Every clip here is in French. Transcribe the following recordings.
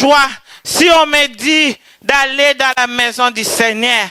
joie si on me dit d'aller dans la maison du Seigneur.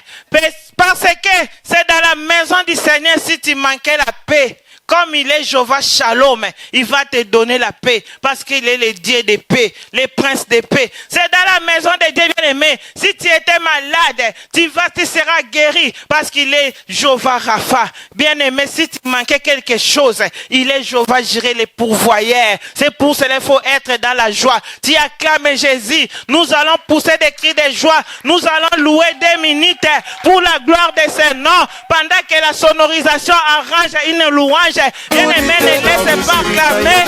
Parce que c'est dans la maison du Seigneur si tu manquais la paix. Comme il est Jéhovah Shalom, il va te donner la paix. Parce qu'il est le Dieu de paix, le prince de paix. C'est dans la maison de Dieu bien-aimé. Si tu étais malade, tu seras guéri. Parce qu'il est Jéhovah Rapha. Bien-aimé, si tu manquais quelque chose, il est Jéhovah Jireh, le pourvoyeur. C'est pour cela qu'il faut être dans la joie. Tu acclames Jésus. Nous allons pousser des cris de joie. Nous allons louer 2 minutes pour la gloire de ses noms. Pendant que la sonorisation arrange une louange. Bien-aimé, ne laisse pas acclamer.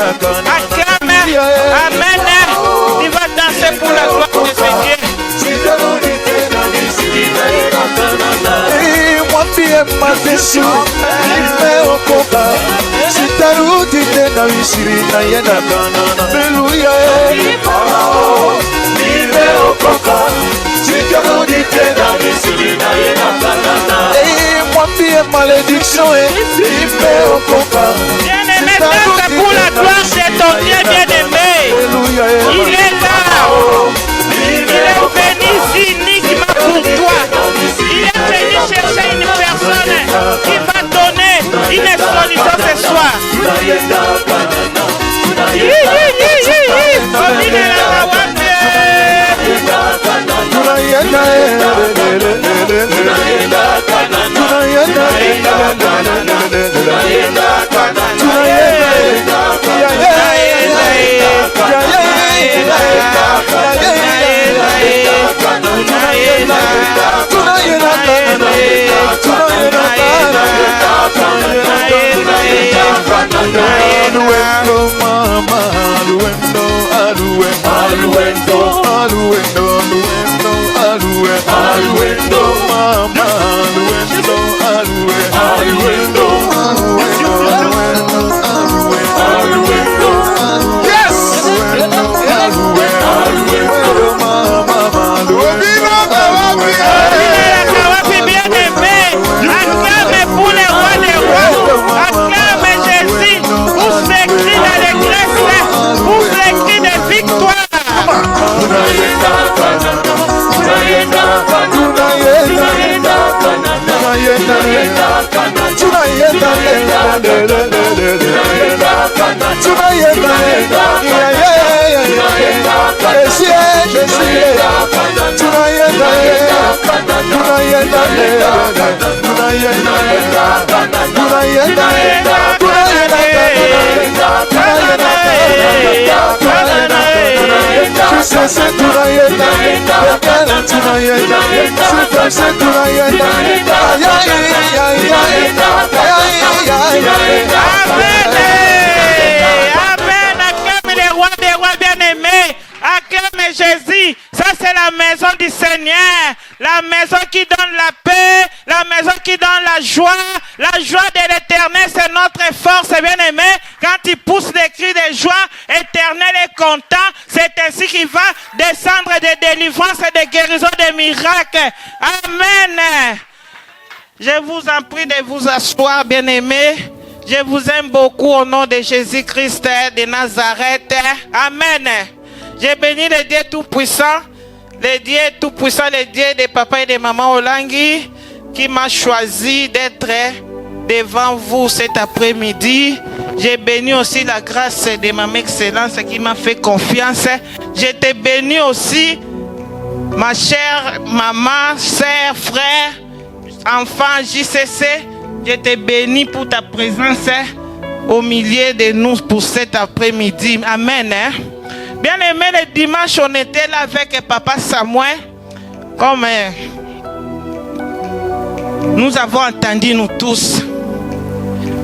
Acclame. Amen. Tu vas danser pour la gloire de Seigneur. Mwambie mateso nimeokoka, sitarudi tena Misri na yenda Kanana. Haleluya, nimeokoka, sitarudi tena Misri na yenda Kanana. Mwambie malédiction nimeokoka. Bien-aimé, danse pour la gloire de ton Dieu bien-aimé. Il est là. Il est venu uniquement pour toi. Il est venu chercher une personne qui va donner une solution ce soir. Acclame les rois des rois bien-aimés. Acclame Jésus. Ça c'est la maison du Seigneur. La maison qui donne la paix. La maison qui donne la joie. La joie de l'Éternel, c'est notre force, bien-aimé. Quand il pousse des cris de joie, l'Éternel est content. C'est ainsi qu'il va descendre des délivrances et des guérisons, des miracles. Amen. Je vous en prie de vous asseoir, bien-aimés. Je vous aime beaucoup au nom de Jésus-Christ de Nazareth. Amen. Je bénis le Dieu Tout-Puissant, le Dieu Tout-Puissant, le Dieu de papa et de maman Olangi, qui m'a choisi d'être devant vous cet après-midi. J'ai béni aussi la grâce de Maman Excellence qui m'a fait confiance. Je te bénis aussi, ma chère maman, sœur, frère, enfant JCC. Je te bénis pour ta présence au milieu de nous pour cet après-midi. Amen. Bien aimé, le dimanche, on était là avec papa Samuel. Comme nous avons entendu, nous tous.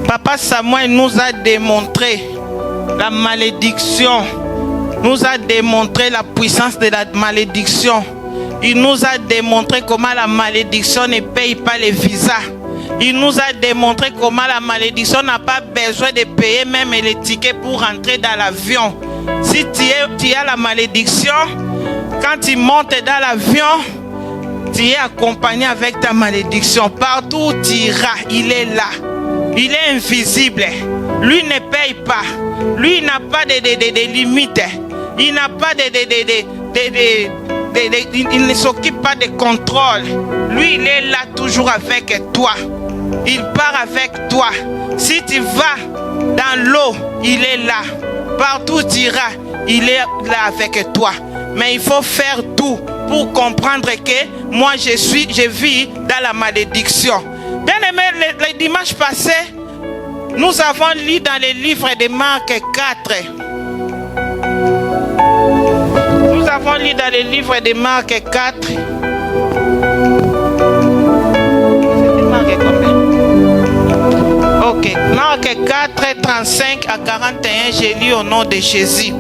Papa Samuel nous a démontré la malédiction. Nous a démontré la puissance de la malédiction. Il nous a démontré comment la malédiction ne paye pas les visas. Il nous a démontré comment la malédiction n'a pas besoin de payer même les tickets pour rentrer dans l'avion. Si tu as la malédiction, quand tu montes dans l'avion, tu es accompagné avec ta malédiction. Partout où tu iras, il est là. Il est invisible. Lui ne paye pas. Lui n'a pas de limites. Il n'a pas de il ne s'occupe pas des contrôles. Lui, il est là toujours avec toi. Il part avec toi. Si tu vas dans l'eau, il est là. Partout où tu iras, il est là avec toi. Mais il faut faire tout pour comprendre que moi, je vis dans la malédiction. Bien aimé, le dimanche passé, nous avons lu dans le livre de Marc 4. Nous avons lu dans le livre de Marc 4. Ok, Marc 4, 35 à 41, j'ai lu au nom de Jésus.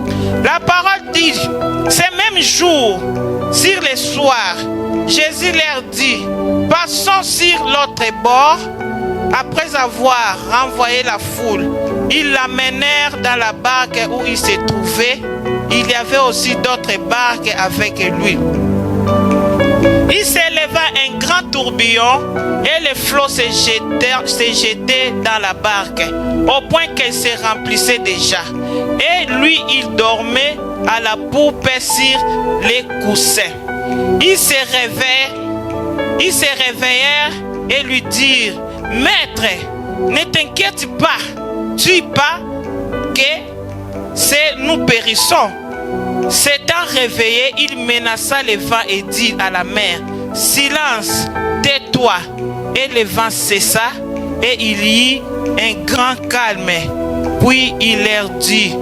La parole dit, ce même jour, sur le soir, Jésus leur dit, passons sur l'autre bord. Après avoir renvoyé la foule, ils l'amenèrent dans la barque où il se trouvait. Il y avait aussi d'autres barques avec lui. Il s'éleva un grand tourbillon et les flots se jetaient dans la barque au point qu'elle se remplissait déjà. Et lui, il dormait à la poupe sur les coussins. Ils se réveillèrent et lui dirent, Maître, ne t'inquiète pas, tu pas que nous périssons. S'étant réveillé, il menaça le vent et dit à la mer, silence, tais-toi. Et le vent cessa et il y eut un grand calme. Puis il leur dit,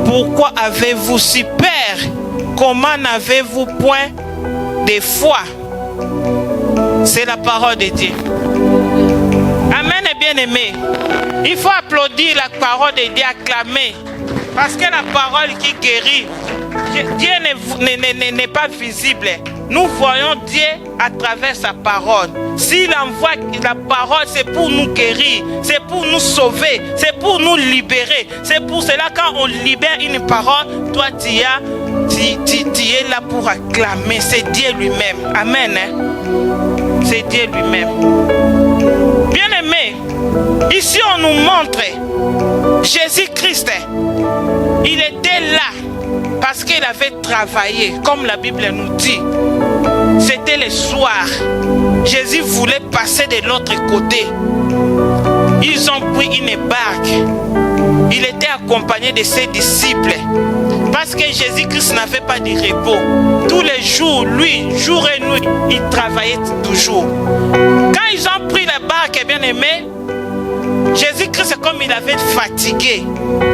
pourquoi avez-vous si peur? Comment n'avez-vous point de foi? C'est la parole de Dieu. Amen et bien-aimé. Il faut applaudir la parole de Dieu, acclamer. Parce que la parole qui guérit, Dieu n'est pas visible. Nous voyons Dieu à travers sa parole. S'il envoie la parole, c'est pour nous guérir, c'est pour nous sauver, c'est pour nous libérer. C'est pour cela quand on libère une parole, toi tu es là pour acclamer. C'est Dieu lui-même. Amen. C'est Dieu lui-même. Bien-aimé, ici on nous montre Jésus-Christ. Il était là parce qu'il avait travaillé, comme la Bible nous dit. C'était le soir. Jésus voulait passer de l'autre côté. Ils ont pris une barque. Il était accompagné de ses disciples. Parce que Jésus-Christ n'avait pas de repos. Tous les jours, lui, jour et nuit, il travaillait toujours. Quand ils ont pris la barque, bien aimé, Jésus-Christ, comme il avait fatigué,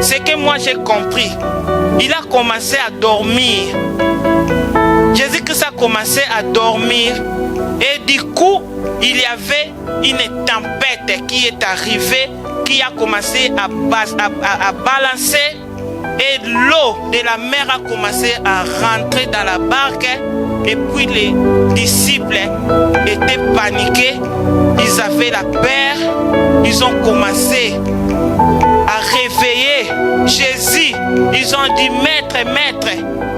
c'est que moi j'ai compris. Il a commencé à dormir. Jésus-Christ a commencé à dormir. Et du coup, il y avait une tempête qui est arrivée, qui a commencé à balancer. Et l'eau de la mer a commencé à rentrer dans la barque. Et puis les disciples étaient paniqués. Ils avaient la peur. Ils ont commencé à réveiller Jésus. Ils ont dit, Maître,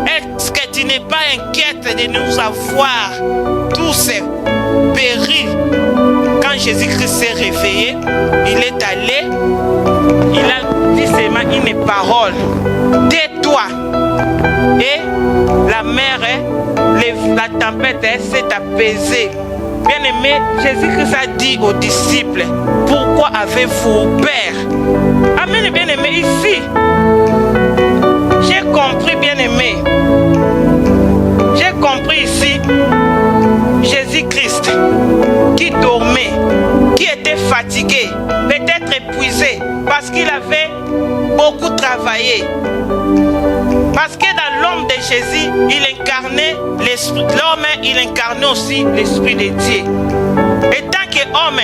est-ce que tu n'es pas inquiète de nous avoir tous péris? Quand Jésus-Christ s'est réveillé, il est allé, il a dit seulement une parole. Tais-toi. Et la mer, la tempête s'est apaisée. Bien-aimé, Jésus-Christ a dit aux disciples, pourquoi avez-vous peur? Amen, bien-aimé, ici, j'ai compris, bien-aimé. J'ai compris ici, Jésus-Christ qui dormait, qui était fatigué, peut-être épuisé, parce qu'il avait beaucoup travaillé. Parce que dans l'homme de Jésus, il incarnait l'esprit. L'homme, il incarnait aussi l'esprit de Dieu. Et tant qu'homme,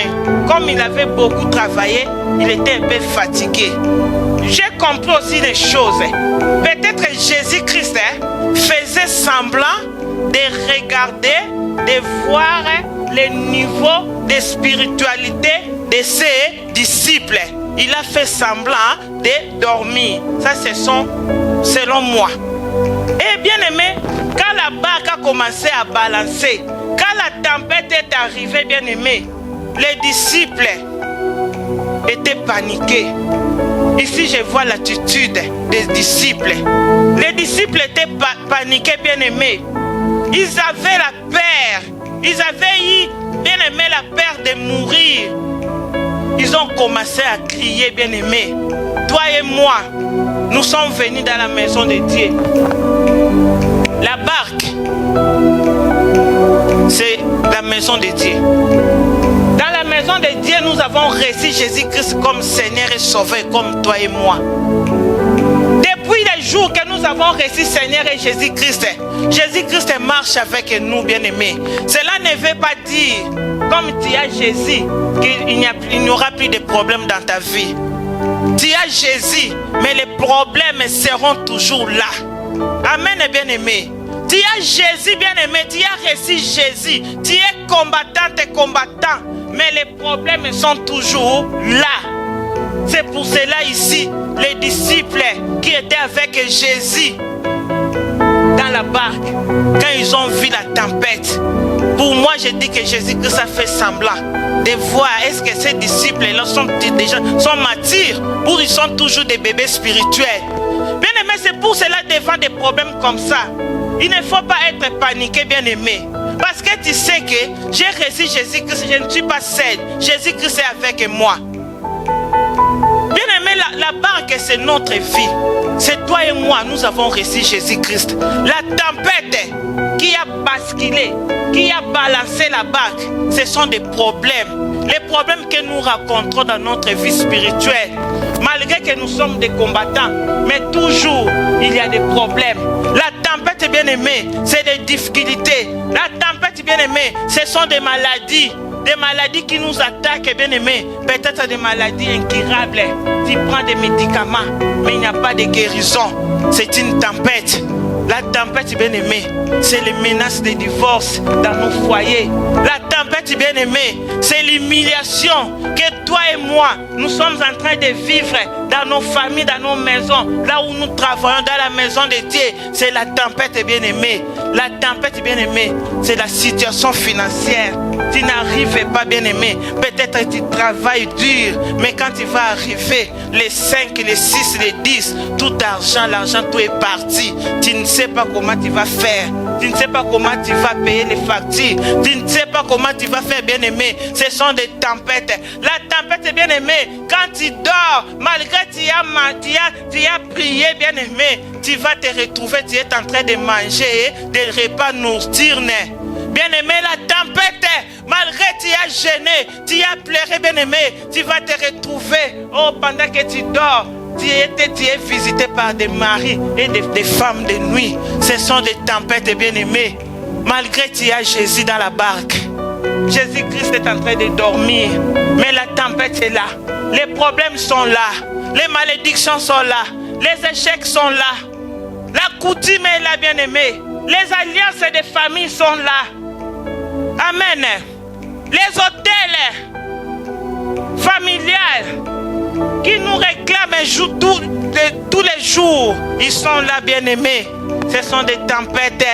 comme il avait beaucoup travaillé, il était un peu fatigué. J'ai compris aussi les choses. Peut-être Jésus-Christ faisait semblant de regarder, de voir le niveau de spiritualité de ses disciples. Il a fait semblant de dormir. Ça, c'est selon moi. Et bien aimé, quand la barque a commencé à balancer, quand la tempête est arrivée, bien aimé, les disciples étaient paniqués. Ici, je vois l'attitude des disciples. Les disciples étaient paniqués, bien aimés. Ils avaient la peur. Ils avaient eu, bien aimé, la peur de mourir. Ils ont commencé à crier, bien aimé. Toi et moi, nous sommes venus dans la maison de Dieu. La barque, c'est la maison de Dieu. Dans la maison de Dieu, nous avons reçu Jésus-Christ comme Seigneur et Sauveur, comme toi et moi. Depuis les jours que nous avons reçu Seigneur et Jésus-Christ, Jésus-Christ marche avec nous, bien-aimés. Cela ne veut pas dire, comme tu as Jésus, qu'il n'y aura plus de problèmes dans ta vie. Tu as Jésus, mais les problèmes seront toujours là. Amen, bien-aimé. Tu as Jésus, bien-aimé, tu as reçu Jésus. Tu es combattante et combattant, mais les problèmes sont toujours là. C'est pour cela ici, les disciples qui étaient avec Jésus dans la barque, quand ils ont vu la tempête, pour moi je dis que Jésus-Christ a fait semblant de voir est-ce que ces disciples-là sont matures ou ils sont toujours des bébés spirituels. Bien aimé, c'est pour cela devant des problèmes comme ça, il ne faut pas être paniqué, bien aimé. Parce que tu sais que j'ai reçu Jésus-Christ, je ne suis pas seul. Jésus-Christ est avec moi. Bien aimé, la barque c'est notre vie. C'est toi et moi, nous avons reçu Jésus-Christ. La tempête qui a basculé, qui a balancé la barque, ce sont des problèmes. Les problèmes que nous rencontrons dans notre vie spirituelle. Malgré que nous sommes des combattants, mais toujours il y a des problèmes. La tempête, bien aimé, c'est des difficultés. La tempête, bien aimé, ce sont des maladies. Des maladies qui nous attaquent, bien aimé. Peut-être des maladies incurables. Tu prends des médicaments, mais il n'y a pas de guérison. C'est une tempête. La tempête, bien aimé, c'est les menaces de divorce dans nos foyers. La tempête, bien aimé, c'est l'humiliation que toi et moi, nous sommes en train de vivre dans nos familles, dans nos maisons, là où nous travaillons, dans la maison de Dieu. C'est la tempête, bien aimé. La tempête, bien aimé, c'est la situation financière. Tu n'arrives pas, bien aimé. Peut-être que tu travailles dur, mais quand tu vas arriver, les 5, les 6, les 10, tout l'argent, tout est parti. Tu ne sais pas comment tu vas faire. Tu ne sais pas comment tu vas payer les factures. Tu ne sais pas comment tu vas faire, bien aimé. Ce sont des tempêtes. La tempête, bien aimé, quand tu dors, malgré que tu as prié, bien aimé, tu vas te retrouver, tu es en train de manger des repas nocturnes. Bien aimé, la tempête, malgré que tu as gêné, tu as pleuré, bien aimé, tu vas te retrouver, pendant que tu dors, tu es visité par des maris et des femmes de nuit. Ce sont des tempêtes, bien aimé. Malgré que tu as Jésus dans la barque, Jésus-Christ est en train de dormir, mais la tempête est là. Les problèmes sont là, les malédictions sont là, les échecs sont là, la coutume est là, bien aimé. Les alliances des familles sont là. Amen. Les hôtels familiales qui nous réclament tous les jours, ils sont là, bien aimés. Ce sont des tempêtes,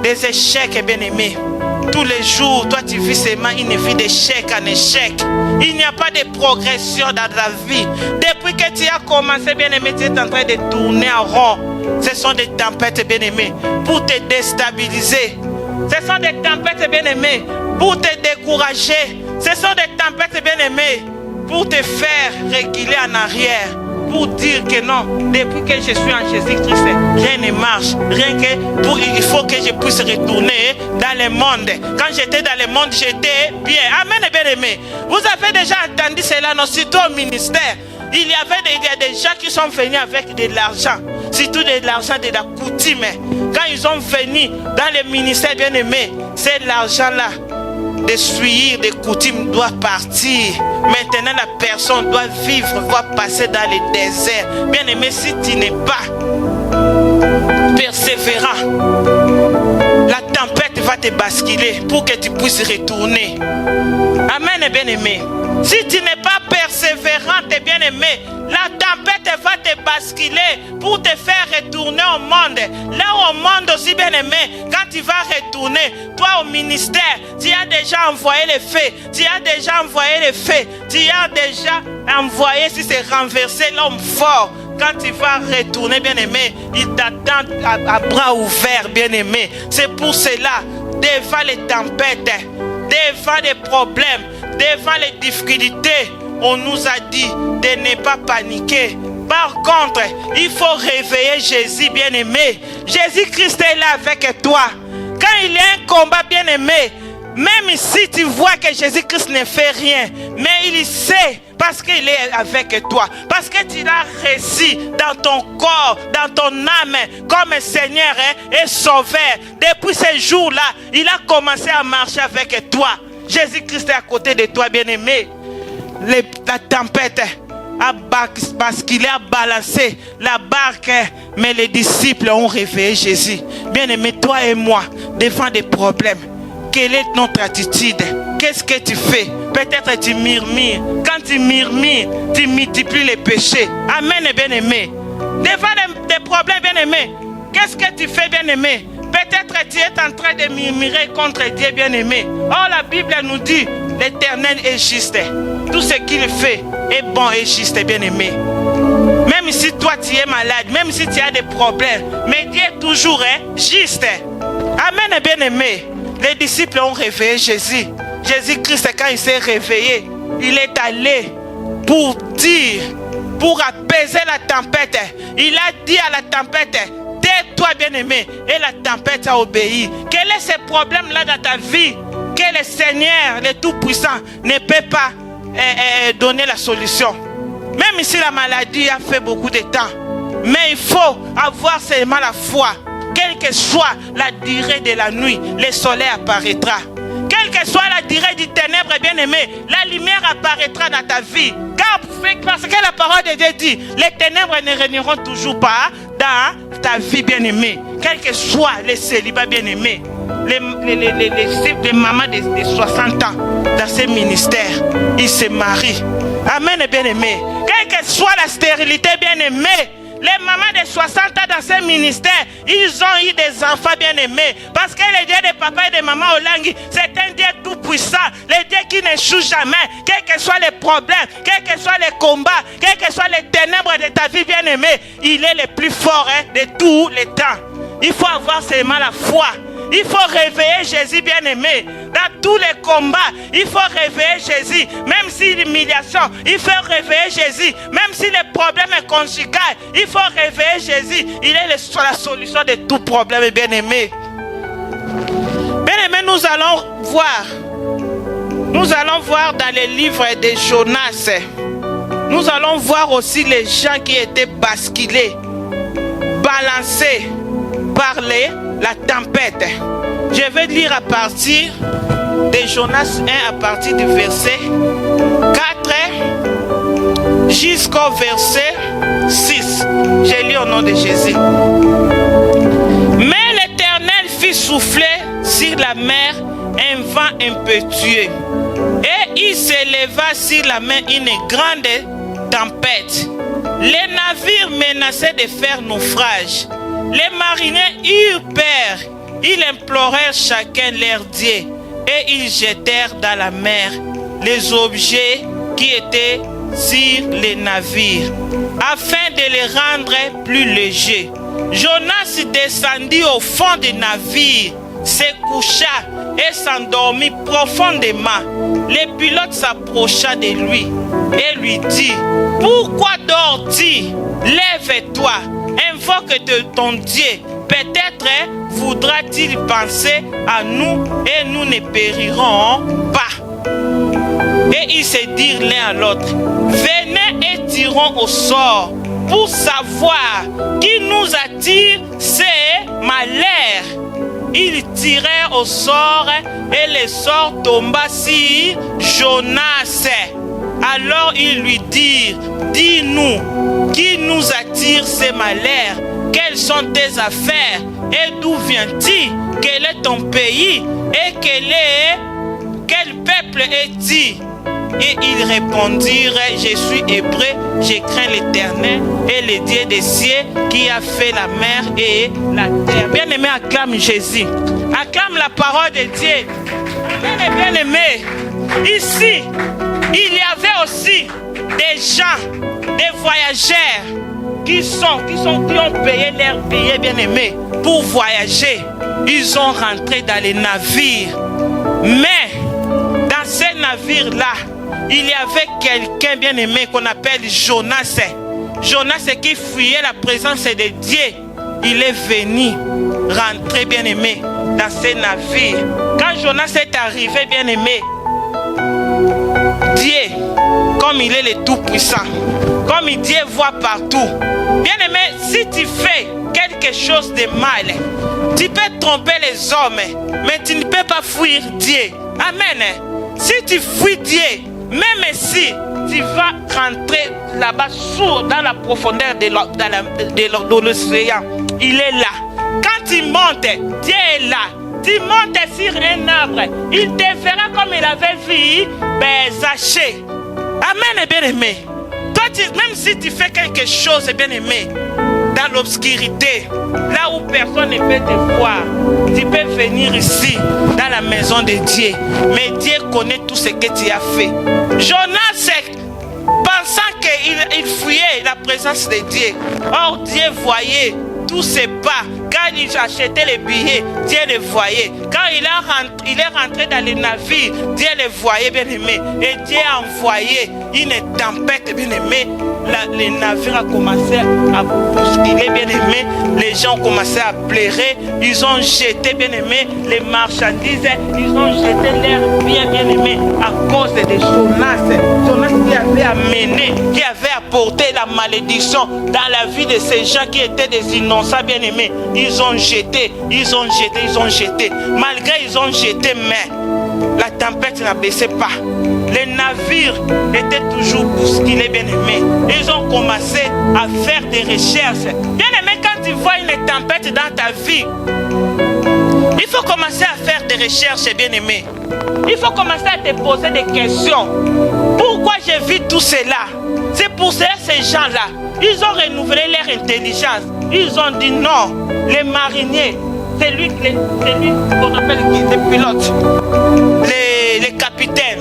des échecs, bien aimés. Tous les jours, toi tu vis seulement une vie d'échec en échec. Il n'y a pas de progression dans ta vie. Depuis que tu as commencé, bien aimé, tu es en train de tourner en rond. Ce sont des tempêtes, bien aimées, pour te déstabiliser. Ce sont des tempêtes, bien aimées, pour te décourager. Ce sont des tempêtes, bien aimées, pour te faire reculer en arrière. Pour dire que non, depuis que je suis en Jésus-Christ, rien ne marche. Il faut que je puisse retourner dans le monde. Quand j'étais dans le monde, j'étais bien. Amen, bien aimé. Vous avez déjà entendu cela, non, surtout au ministère. Il y avait des gens qui sont venus avec de l'argent, surtout de l'argent de la coutume. Quand ils sont venus dans le ministère, bien aimé, c'est l'argent-là de suivre des coutumes doit partir. Maintenant, la personne doit vivre, doit passer dans le désert. Bien aimé, si tu n'es pas persévérant, la tempête va te basculer pour que tu puisses retourner. Amen, bien aimé. Si tu n'es pas persévérante, bien aimé, la tempête va te basculer pour te faire retourner au monde. Là au monde aussi, bien aimé, quand tu vas retourner, toi au ministère, tu as déjà envoyé les faits. Tu as déjà envoyé les faits. Tu as déjà envoyé, si c'est renverser l'homme fort. quand tu vas retourner, bien-aimé, il t'attend à bras ouverts, bien-aimé. C'est pour cela, devant les tempêtes, devant les problèmes, devant les difficultés, on nous a dit de ne pas paniquer. Par contre, il faut réveiller Jésus, bien-aimé. Jésus-Christ est là avec toi. Quand il y a un combat, bien-aimé, même si tu vois que Jésus-Christ ne fait rien, mais il sait parce qu'il est avec toi. Parce que tu l'as reçu dans ton corps, dans ton âme, comme Seigneur et Sauveur. Depuis ce jour-là, il a commencé à marcher avec toi. Jésus-Christ est à côté de toi, bien-aimé. La tempête a basculé, a balancé la barque, mais les disciples ont réveillé Jésus. Bien-aimé, toi et moi, devant des problèmes, quelle est notre attitude? Qu'est-ce que tu fais? Peut-être tu murmures. Quand tu murmures, tu multiplies les péchés. Amen, bien-aimé. Devant des problèmes, bien-aimé, qu'est-ce que tu fais, bien-aimé? Peut-être tu es en train de murmurer contre Dieu, bien-aimé. Oh, la Bible nous dit, l'Éternel est juste. Tout ce qu'il fait est bon et juste, bien-aimé. Même si toi tu es malade, même si tu as des problèmes, mais Dieu est toujours juste. Amen, bien-aimé. Les disciples ont réveillé Jésus. Jésus-Christ, quand il s'est réveillé, il est allé pour dire, pour apaiser la tempête. Il a dit à la tempête, tais-toi, bien-aimé. Et la tempête a obéi. Quel est ce problème-là dans ta vie que le Seigneur, le Tout-Puissant, ne peut pas donner la solution? Même si la maladie a fait beaucoup de temps. Mais il faut avoir seulement la foi. Quelle que soit la durée de la nuit, le soleil apparaîtra. Quelle que soit la durée du ténèbre, bien-aimé, la lumière apparaîtra dans ta vie. Car parce que la parole de Dieu dit, les ténèbres ne régneront toujours pas dans ta vie, bien-aimé. Quel que soit le célibat, bien-aimé, les mamans de 60 ans dans ces ministères, ils se marient. Amen, bien-aimé. Quelle que soit la stérilité, bien-aimé, les mamans de 60 ans dans ces ministères, ils ont eu des enfants bien-aimés. Parce que le Dieu de papa et de maman Olangi, c'est un Dieu tout puissant. Le Dieu qui n'échoue jamais. Quels que soient les problèmes, quels que soient les combats, quels que soient les ténèbres de ta vie bien-aimée, il est le plus fort de tous les temps. Il faut avoir seulement la foi. Il faut réveiller Jésus bien-aimé. Dans tous les combats, il faut réveiller Jésus. Même si l'humiliation, il faut réveiller Jésus. Même si les problèmes conjugaux, il faut réveiller Jésus. Il est la solution de tout problème bien-aimé. Bien-aimé, nous allons voir dans les livres de Jonas. Nous allons voir aussi les gens qui étaient basculés, balancés par la tempête. Je vais lire à partir de Jonas 1 à partir du verset 4 jusqu'au verset 6. Je lis au nom de Jésus. Mais l'Éternel fit souffler sur la mer un vent impétueux, et il s'éleva sur la mer une grande tempête. Les navires menaçaient de faire naufrage. Les mariniers eurent peur. Ils implorèrent chacun leur Dieu et ils jetèrent dans la mer les objets qui étaient sur les navires afin de les rendre plus légers. Jonas descendit au fond du navire, se coucha et s'endormit profondément. Le pilote s'approcha de lui et lui dit: pourquoi dors-tu? Lève-toi, invoque ton Dieu. Peut-être voudra-t-il penser à nous et nous ne périrons pas. Et ils se dirent l'un à l'autre: venez et tirons au sort pour savoir qui nous attire ces malheurs. Ils tirèrent au sort et le sort tomba sur Jonas. Alors ils lui dirent: dis-nous, qui nous attire ces malheurs? Quelles sont tes affaires? Et d'où viens-tu? Quel est ton pays? Et quel peuple es-tu? Et ils répondirent: je suis hébreu, je crains l'Éternel et le Dieu des cieux qui a fait la mer et la terre. Bien-aimé, acclame Jésus. Acclame la parole de Dieu. Amen, bien-aimé. Ici, il y avait aussi des gens, des voyageurs qui ont payé leur billet, bien-aimé, pour voyager, ils ont rentré dans les navires. Mais dans ces navires-là, il y avait quelqu'un, bien-aimé, qu'on appelle Jonas. Jonas qui fuyait la présence de Dieu. Il est venu rentrer, bien-aimé, dans ces navires. Quand Jonas est arrivé, bien-aimé, Dieu, comme il est le Tout-Puissant, comme Dieu voit partout. Bien-aimé, si tu fais quelque chose de mal, tu peux tromper les hommes, mais tu ne peux pas fuir Dieu. Amen. Si tu fuis Dieu, même si tu vas rentrer là-bas dans la profondeur de l'océan, il est là. Quand tu montes, Dieu est là. Tu montes sur un arbre, il te fera comme il avait vu Zaché. Amen, bien-aimé. Toi, même si tu fais quelque chose, bien-aimé, dans l'obscurité, là où personne ne peut te voir, tu peux venir ici, dans la maison de Dieu. Mais Dieu connaît tout ce que tu as fait. Jonas, pensant qu'il fuyait la présence de Dieu, or Dieu voyait tous ses pas. Quand il achetait les billets, Dieu les voyait. Quand il est rentré dans les navires, Dieu les voyait, bien aimé. Et Dieu a envoyé une tempête, bien aimé. Les navires ont commencé à bousculer, bien aimé. Les gens ont commencé à pleurer. Ils ont jeté, bien aimé, les marchandises. Ils ont jeté leurs biens, bien aimé, à cause de Jonas. Jonas qui avait amené, qui avait apporté la malédiction dans la vie de ces gens qui étaient des innocents, bien aimés. Ils ont jeté. Malgré ils ont jeté, mais la tempête n'a baissé pas. Les navires étaient toujours bousculés, bien aimés. Ils ont commencé à faire des recherches. Bien aimé, quand tu vois une tempête dans ta vie, il faut commencer à faire des recherches, bien aimé. Il faut commencer à te poser des questions. Pourquoi j'ai vu tout cela? C'est pour cela ces gens-là, ils ont renouvelé leur intelligence. Ils ont dit non, les mariniers, c'est lui qu'on appelle les pilotes, les capitaines.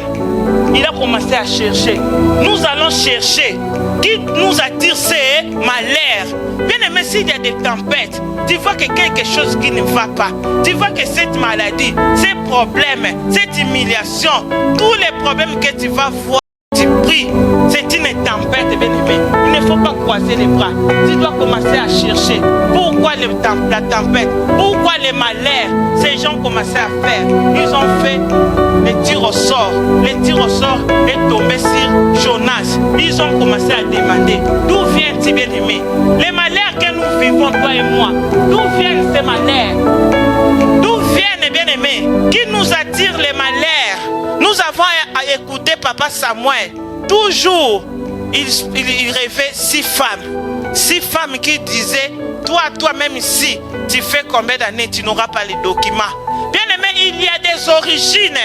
Il a commencé à chercher. Nous allons chercher. Qui nous attire ces malheurs. Bien aimé, s'il y a des tempêtes, tu vois que quelque chose qui ne va pas. Tu vois que cette maladie, ces problèmes, cette humiliation, tous les problèmes que tu vas voir, tu pries, c'est une tempête, bien aimé. Il ne faut pas croiser les bras. Tu dois commencer à chercher. Pourquoi la tempête? Pourquoi les malheurs? Ces gens ont commencé à faire. Ils ont fait les tirs au sort. Les tirs au sort est tombé sur Jonas. Ils ont commencé à demander d'où viennent-ils, bien aimé? Les malheurs que nous vivons, toi et moi, d'où viennent ces malheurs? D'où viennent, bien aimé? Qui nous attire les malheurs? Nous avons écouté Papa Samuel. Toujours, il rêvait 6 femmes. 6 femmes qui disaient, toi-même ici, tu fais combien d'années, tu n'auras pas les documents. Bien aimé, il y a des origines.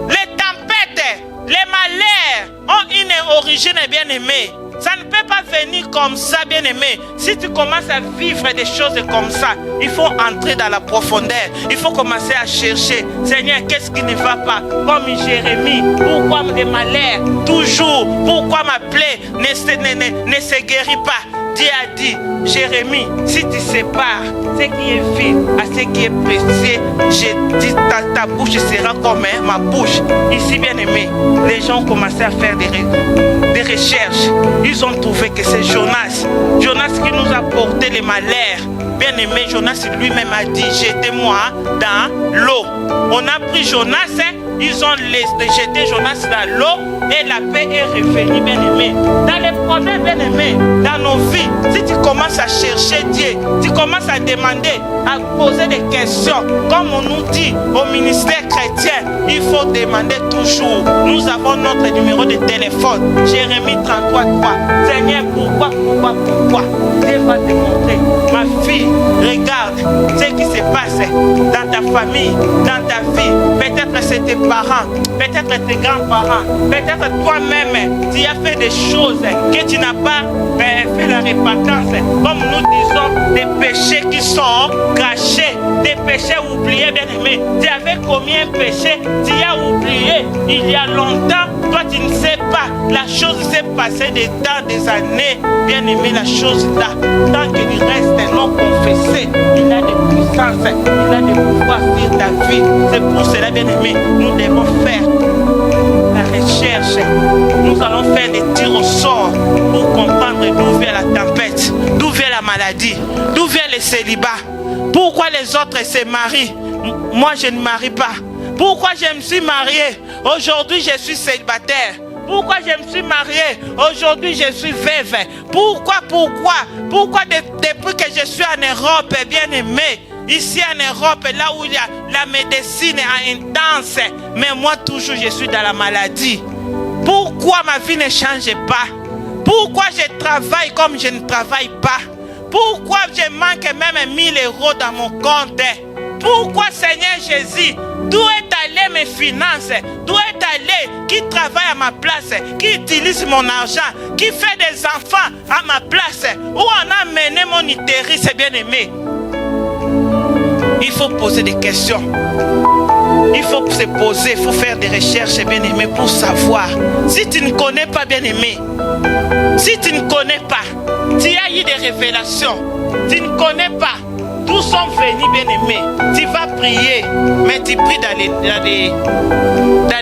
Les tempêtes, les malheurs ont une origine, bien aimé. Ça ne peut pas venir comme ça, bien aimé. Si tu commences à vivre des choses comme ça, il faut entrer dans la profondeur. Il faut commencer à chercher. Seigneur, qu'est-ce qui ne va pas? Comme Jérémie, pourquoi des malheurs? Toujours, pourquoi ma plaie ne se guérit pas? Dieu a dit, Jérémie, si tu sépares ce qui est vide à ce qui est précieux, je dis ta bouche sera comme ma bouche. Ici, bien aimé, les gens ont commencé à faire des recherches. Ils ont trouvé que c'est Jonas. Jonas qui nous a porté les malheurs. Bien aimé, Jonas lui-même a dit, jetez-moi dans l'eau. On a pris Jonas, ils ont jeté Jonas dans l'eau et la paix est revenue, bien aimé. Dans les problèmes, bien aimé, dans nos vies, si tu commences à chercher Dieu, tu commences à demander, à poser des questions, comme on nous dit au ministère chrétien, il faut demander toujours. Nous avons notre numéro de téléphone, Jérémie 33.3. Seigneur, pourquoi Dieu va te montrer. Ma fille, regarde ce qui se passe dans ta famille, dans ta vie. Peut-être c'est tes parents, peut-être tes grands-parents, peut-être toi-même, tu as fait des choses que tu n'as pas fait la repentance. Comme nous disons, des péchés qui sont cachés, des péchés oubliés, bien aimés. Tu avais commis un péché, tu as oublié il y a longtemps. Toi, tu ne sais pas. La chose s'est passée des temps, des années. Bien aimé, la chose là, tant qu'il reste non confessé, il a des puissances, il a des pouvoirs sur ta vie. C'est pour cela, bien aimé, nous devons faire la recherche. Nous allons faire des tirs au sort pour comprendre d'où vient la tempête, d'où vient la maladie, d'où vient le célibat. Pourquoi les autres se marient? Moi, je ne marie pas. Pourquoi je me suis marié? Aujourd'hui, je suis célibataire. Pourquoi je me suis marié? Aujourd'hui, je suis veuve. Pourquoi depuis que je suis en Europe, bien aimé, ici en Europe, là où il y a la médecine est intense, mais moi, toujours, je suis dans la maladie. Pourquoi ma vie ne change pas? Pourquoi je travaille comme je ne travaille pas? Pourquoi je manque même 1000 € dans mon compte? Pourquoi, Seigneur Jésus, d'où est allé mes finances? D'où est allé qui travaille à ma place? Qui utilise mon argent? Qui fait des enfants à ma place? Où on a mené mon utérus, bien aimé? Il faut poser des questions. Il faut se poser, il faut faire des recherches, bien aimé, pour savoir. Si tu ne connais pas, bien aimé, si tu ne connais pas, tu as eu des révélations, tu ne connais pas d'où sont venus, bien aimés, tu vas prier, mais tu pries dans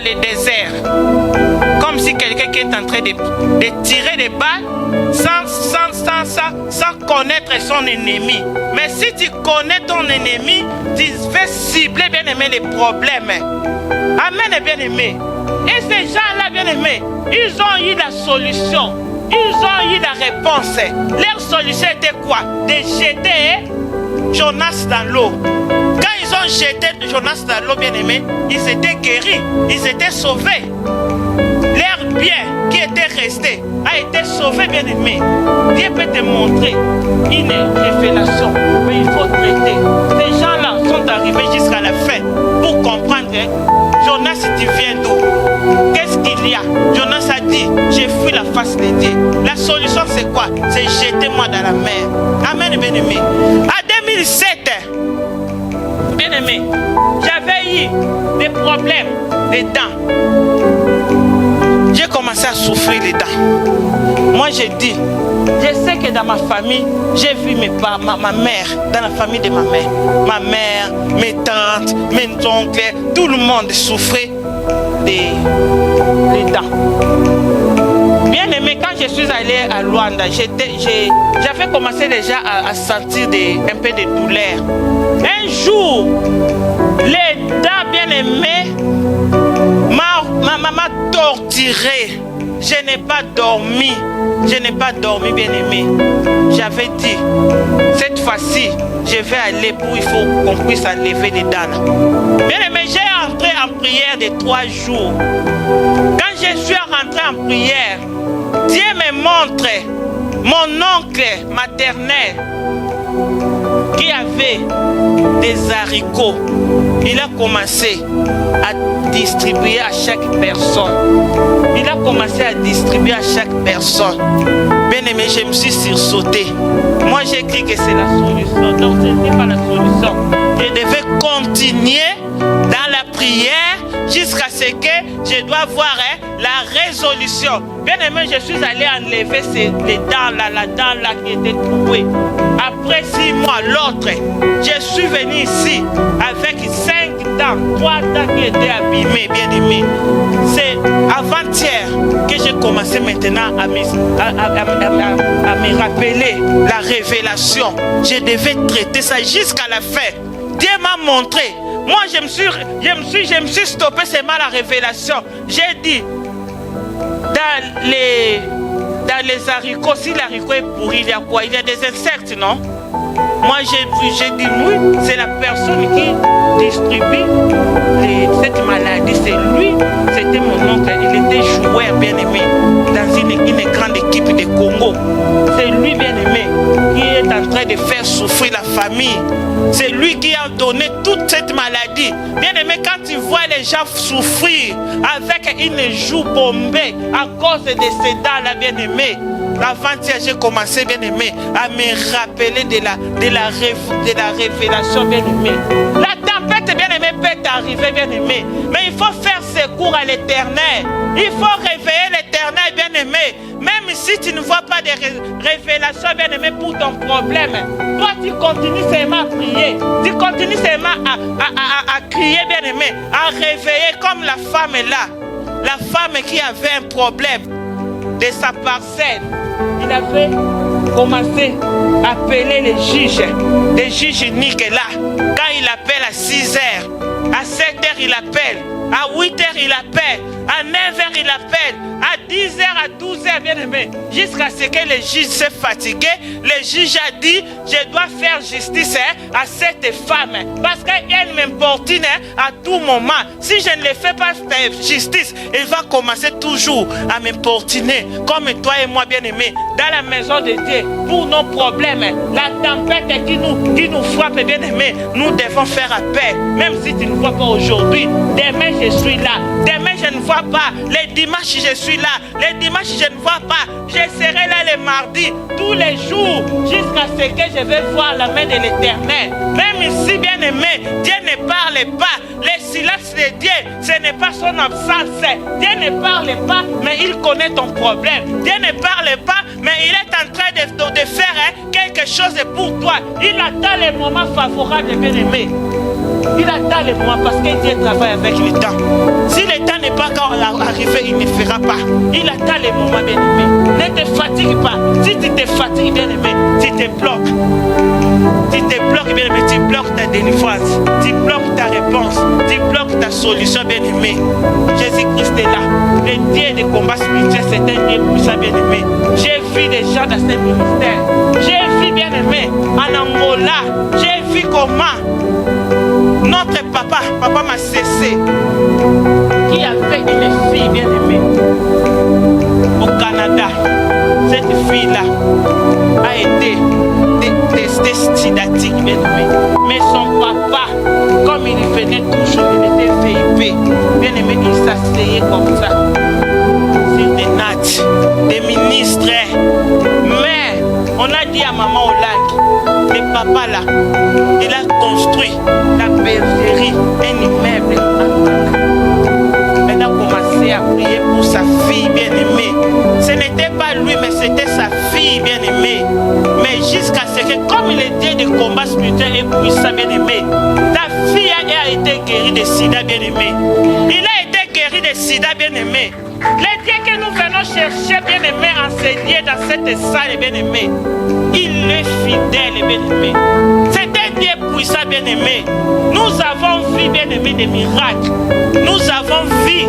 les déserts. Comme si quelqu'un qui est en train de tirer des balles sans connaître son ennemi. Mais si tu connais ton ennemi, tu vas cibler, bien aimé, les problèmes. Amen, bien aimé. Et ces gens-là, bien aimés, ils ont eu la solution. Ils ont eu la réponse. Leur solution était quoi? De jeter Jonas dans l'eau. Quand ils ont jeté Jonas dans l'eau, bien aimé, ils étaient guéris, ils étaient sauvés. Leur bien qui était resté a été sauvé, bien aimé. Dieu peut te montrer une révélation, mais il faut traiter. Ces gens-là sont arrivés jusqu'à la fin pour comprendre. Jonas, tu viens d'où? Qu'est-ce qu'il y a? Jonas a dit, j'ai fui la face de Dieu. La solution c'est quoi? C'est jeter moi dans la mer. Amen, bien aimé. À 2007, bien aimé, j'avais eu des problèmes des dents. J'ai commencé à souffrir les dents. Moi j'ai dit, je sais que dans ma famille, j'ai vu ma mère, dans la famille de ma mère, mes tantes, mes oncles, tout le monde souffrait des dents. Bien aimé, quand je suis allé à Luanda, j'avais commencé déjà à sentir un peu de douleur. Un jour, les dents, bien aimées, ma maman torturé. Je n'ai pas dormi. Bien aimé. J'avais dit, cette fois-ci, je vais aller pour il faut qu'on puisse enlever les dents. Bien aimé, j'ai entré en prière de 3 jours. Quand je suis rentré en prière, Dieu me montre mon oncle maternel qui avait des haricots. Il a commencé à distribuer à chaque personne. Bien aimé, je me suis sursauté. Moi, j'ai cru que c'est la solution. Donc, ce n'était pas la solution. Je devais continuer dans la prière jusqu'à ce que je dois voir la résolution. Bien aimé, je suis allé enlever les dents là, la dent là qui était trouée. Après 6 mois, l'autre, je suis venu ici avec 5 dents, 3 dents qui étaient abîmées, bien aimé. C'est avant-hier que j'ai commencé maintenant à me rappeler la révélation. Je devais traiter ça jusqu'à la fin. Dieu m'a montré. Moi, je me suis stoppé seulement la révélation. J'ai dit, dans les haricots, si l'haricot est pourri, il y a quoi? Il y a des insectes, non? Moi, j'ai dit, oui, c'est la personne qui distribue cette maladie. C'est lui, c'était mon oncle. Il était joueur, bien aimé, dans une grande équipe de Congo. C'est lui, bien aimé, qui est en train de faire souffrir la famille. C'est lui qui a donné toute cette maladie. Bien-aimé, quand tu vois les gens souffrir avec une joue bombée à cause de ces dents-là, bien-aimé, avant-hier, j'ai commencé, bien-aimé, à me rappeler de la révélation, bien-aimé. La tempête, bien-aimé, peut arriver, bien-aimé. Mais il faut faire secours à l'Éternel. Il faut réveiller l'Éternel, bien-aimé. Même si tu ne vois pas de révélation, bien-aimé, pour ton problème, toi, tu continues seulement à prier. Tu continues seulement à crier, bien-aimé, à réveiller comme la femme est là. La femme qui avait un problème de sa parcelle. Il avait commencé à appeler les juges uniques là. Quand il appelle à 6 heures, à 7 heures il appelle, à 8 heures il appelle, à 9 heures il appelle, à 10 heures, à 12 heures, bien aimé, jusqu'à ce que le juge s'est fatigué. Le juge a dit, je dois faire justice à cette femme, parce qu'elle m'importune à tout moment. Si je ne le fais pas justice, elle va commencer toujours à m'importuner, comme toi et moi, bien aimé, dans la maison de Dieu, pour nos problèmes, la tempête qui nous frappe, bien aimé, nous devons faire appel, même si tu ne vois pas aujourd'hui. Demain, je suis là. Demain, je ne vois pas. Les dimanches, je suis là. Les dimanches, je ne vois pas. Je serai là les mardis, tous les jours, jusqu'à ce que je vais voir la main de l'Éternel. Même ici, bien aimé, Dieu ne parle pas. Le silence de Dieu, ce n'est pas son absence. Dieu ne parle pas, mais il connaît ton problème. Dieu ne parle pas, mais il est en train de faire quelque chose pour toi. Il attend les moments favorables, bien aimé. Il attend les moments parce que Dieu travaille avec le temps. Si le temps n'est pas encore arrivé, il ne fera pas. Il attend les moments, bien aimé. Ne te fatigue pas. Si tu te fatigues, bien aimé, tu te bloques. Tu te bloques, bien aimé, tu bloques ta délivrance. Tu bloques ta réponse. Tu bloques ta solution, bien aimé. Jésus-Christ est là. Le Dieu des combats spirituels, c'est un Dieu puissant, bien aimé. J'ai vu des gens dans ce ministère. J'ai vu, bien aimé, en Angola. J'ai vu comment notre papa m'a cessé, qui avait une fille bien aimée au Canada. Cette fille-là a été testée sidatique, bien aimée. Mais son papa, comme il venait toujours, il était VIP, bien aimé, il s'asseyait comme ça sur des nattes, des ministres. Mais on a dit à maman Hollande, le papa là, il a construit la bergerie, un immeuble. Elle a commencé à prier pour sa fille bien-aimée. Ce n'était pas lui, mais c'était sa fille bien-aimée. Mais jusqu'à ce que, comme il était de combat spirituel et puissant bien-aimé, ta fille a été guérie de sida bien-aimé. Il a été guéri de sida bien-aimé. Le Dieu que nous venons chercher, bien-aimé, enseigner dans cette salle, bien-aimé, il est fidèle, bien-aimé. C'est un Dieu puissant, bien-aimé. Nous avons vu, bien-aimé, des miracles. Nous avons vu,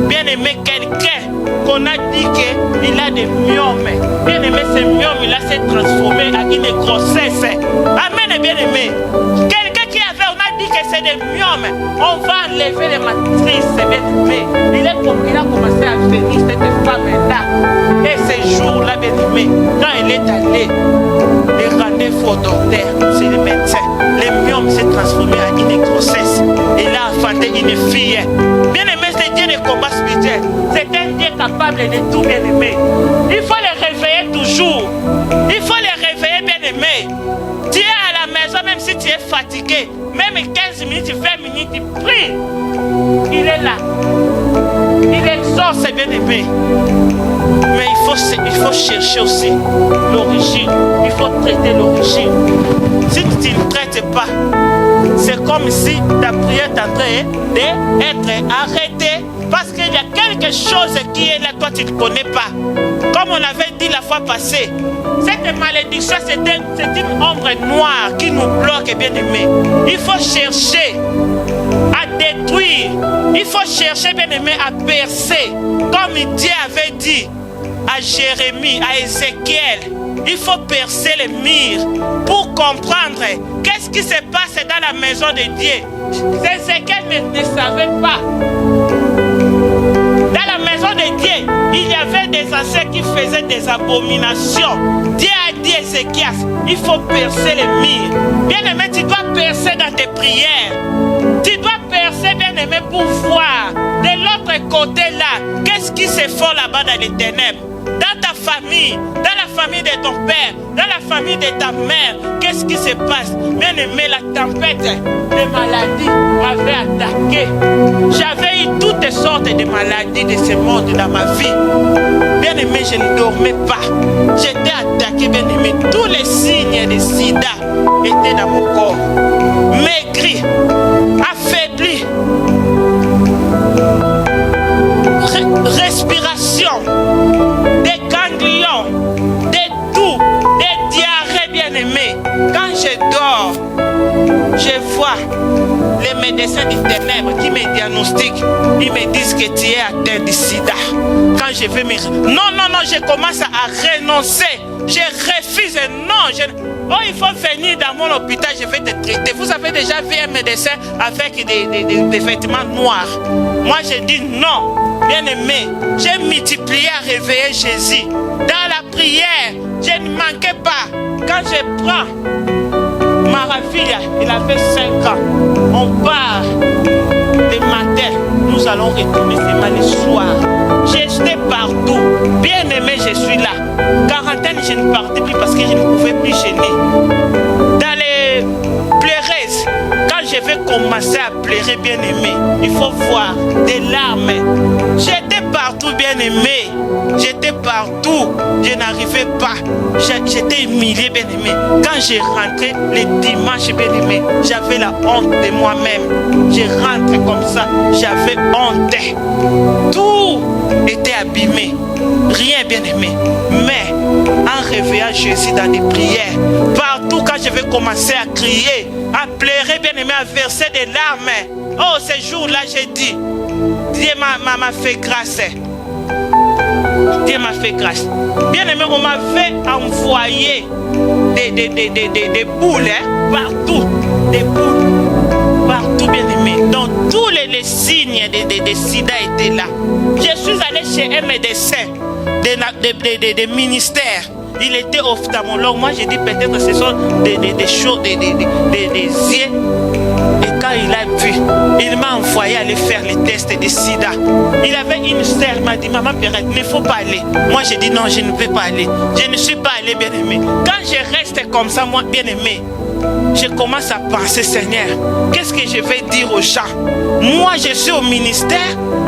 bien-aimé, quelqu'un qu'on a dit qu'il a des myomes. Bien-aimé, ce myome-là s'est transformé en une grossesse. Amen, bien-aimé. Quelqu'un qui avait, on a dit que c'est des myomes. On va enlever les matrices, bien-aimé. Il a commencé à venir, cette femme-là. Et ce jour-là, bien-aimé, quand elle est allée, les rendez-vous au docteur, c'est le médecin. Le myome s'est transformé en une grossesse. Il a enfanté une fille. Bien-aimé, c'est Dieu de combat spirituel. C'est un Dieu capable de tout, bien-aimé. Il faut les réveiller toujours. Il faut les réveiller, bien-aimé. Tu es à la maison, même si tu es fatigué, même 15 minutes, 20 minutes, tu pries. Il est là. Il exauce, bien-aimé. Mais il faut chercher aussi l'origine. Il faut traiter l'origine. Si tu ne traites pas, c'est comme si ta prière est en train d'être arrêtée. Parce qu'il y a quelque chose qui est là, toi tu ne connais pas. Comme on avait dit la fois passée, cette malédiction, c'est une ombre noire qui nous bloque, bien aimé. Il faut chercher à détruire. Il faut chercher, bien aimé, à percer. Comme Dieu avait dit à Jérémie, à Ézéchiel, il faut percer les murs pour comprendre qu'est-ce qui se passe dans la maison de Dieu. Ézéchiel ne savait pas. Dans la maison de Dieu, Il y avait des anciens qui faisaient des abominations. Dieu a dit à Ézéchias, il faut percer les murs. Bien-aimé, tu dois percer dans tes prières. Tu dois percer, bien-aimé, pour voir de l'autre côté là, qu'est-ce qui se fait là-bas dans les ténèbres. Dans ta famille, dans la famille de ton père, dans la famille de ta mère, qu'est-ce qui se passe? Bien-aimé, la tempête de maladies m'avait attaqué. J'avais eu toutes sortes de maladies de ce monde dans ma vie. Bien-aimé, je ne dormais pas. J'étais attaqué, bien-aimé. Tous les signes de sida étaient dans mon corps. Maigri, affaibli, respiration, des ganglions, des toux, des diarrhées, bien-aimés. Quand je dors, je vois les médecins du ténèbre qui me diagnostiquent. Ils me disent que tu es atteint du sida. Quand je vais me... Non, je commence à renoncer. Je refuse. Non, oh, il faut venir dans mon hôpital, je vais te traiter. Vous avez déjà vu un médecin avec des vêtements noirs. Moi, je dis non. Bien-aimé, j'ai multiplié à réveiller Jésus. Dans la prière, je ne manquais pas. Quand je prends Maravilla, il avait 5 ans. On part le matin, nous allons retourner seulement le soir. J'étais partout. Bien-aimé, je suis là. Quarantaine, je ne partais plus parce que je ne pouvais plus gêner. Dans les pleureuses, quand je vais commencer à pleurer, bien-aimé, il faut voir des larmes. J'étais partout, bien-aimé. J'étais partout. Je n'arrivais pas. J'étais humilié, bien-aimé. Quand j'ai rentré le dimanche, bien-aimé, j'avais la honte de moi-même. Je rentre comme ça, j'avais honte. Tout était abîmé. Rien, bien-aimé. Mais en réveillant Jésus dans des prières, partout quand je vais commencer à crier, à pleurer, bien-aimé, à verser des larmes. Oh, ce jour-là, j'ai dit, Dieu m'a fait grâce. Dieu m'a fait grâce. Bien-aimé, on m'avait envoyé des boules, partout. Des boules. Partout, bien-aimé. Donc, tous les signes de sida étaient là. Je suis allé chez un médecin des ministères. Il était ophtalmologue. Moi, j'ai dit peut-être que ce sont des choses, des yeux. Et quand il a vu, il m'a envoyé aller faire les tests de sida. Il avait une sœur, il m'a dit, maman Pierrette, il ne faut pas aller. Moi, j'ai dit non, je ne peux pas aller. Je ne suis pas allé, bien-aimé. Quand je reste comme ça, moi, bien-aimé, je commence à penser, Seigneur, qu'est-ce que je vais dire aux gens? Moi, je suis au ministère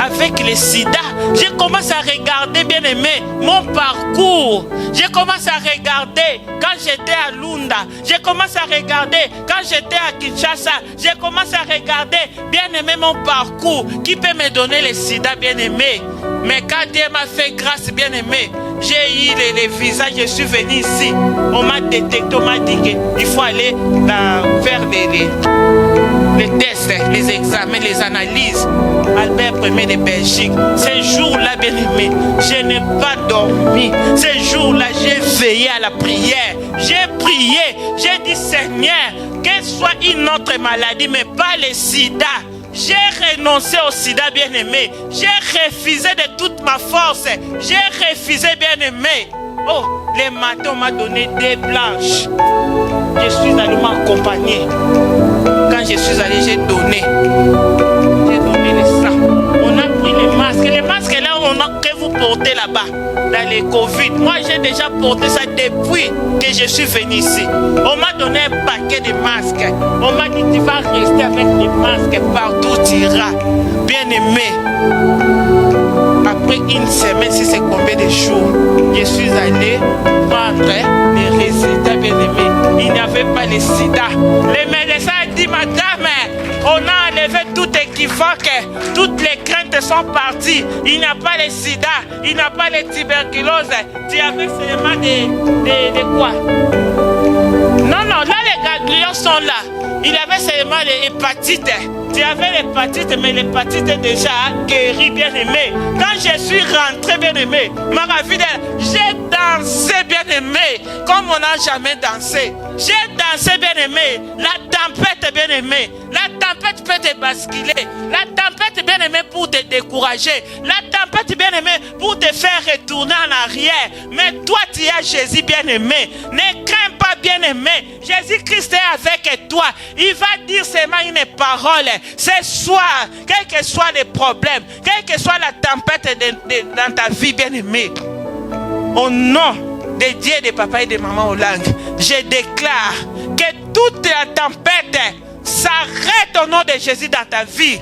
avec les sida. Je commence à regarder, bien-aimé, mon parcours. Je commence à regarder quand j'étais à Lunda. Je commence à regarder quand j'étais à Kinshasa. Je commence à regarder, bien-aimé, mon parcours. Qui peut me donner les sida, bien-aimé? Mais quand Dieu m'a fait grâce, bien-aimé, j'ai eu les visages, je suis venu ici. On m'a détecté, on m'a dit qu'il faut aller faire les tests, les examens, les analyses. Albert Ier de Belgique. Ces jours-là, bien-aimé, je n'ai pas dormi. Ces jours-là, j'ai veillé à la prière. J'ai prié. J'ai dit, Seigneur, qu'elle soit une autre maladie, mais pas le sida. J'ai renoncé au sida, bien-aimé. J'ai refusé de toute ma force. J'ai refusé, bien-aimé. Oh, les matins, on m'a donné des blanches. Je suis allé m'accompagner. Quand je suis allé, j'ai donné le sang. On a pris les masques. Les masques là, que vous portez là-bas, dans les Covid. Moi, j'ai déjà porté ça depuis que je suis venu ici. On m'a donné un paquet de masques. On m'a dit, tu vas rester avec les masques partout, tu iras. Bien-aimé, après une semaine, si c'est combien de jours, je suis allé prendre les résultats, bien-aimé. Il n'y avait pas les sida. Les médecins ont dit, madame, on a enlevé tout équivoque. Toutes les craintes sont parties. Il n'y a pas les sida. Il n'y a pas les tuberculoses. Tu avais seulement des quoi? Non, là, les ganglions sont là. Il avait seulement les hépatites. Tu avais l'hépatite, mais l'hépatite est déjà guérie, bien-aimé. Quand je suis rentré, bien-aimé, Maravilla, j'ai dansé, bien bien-aimé, comme on n'a jamais dansé. J'ai dansé, bien-aimé. La tempête, bien-aimé. La tempête peut te basculer. La tempête, bien-aimé, pour te décourager. La tempête, bien-aimé, pour te faire retourner en arrière. Mais toi, tu as Jésus, bien-aimé. Ne crains pas, bien-aimé. Jésus-Christ est avec toi. Il va dire seulement une parole. Ce soir, quels que soient les problèmes, quelle que soit la tempête dans ta vie, bien-aimé, au nom de Dieu, de papa et de maman Olang, je déclare que toute la tempête s'arrête au nom de Jésus dans ta vie.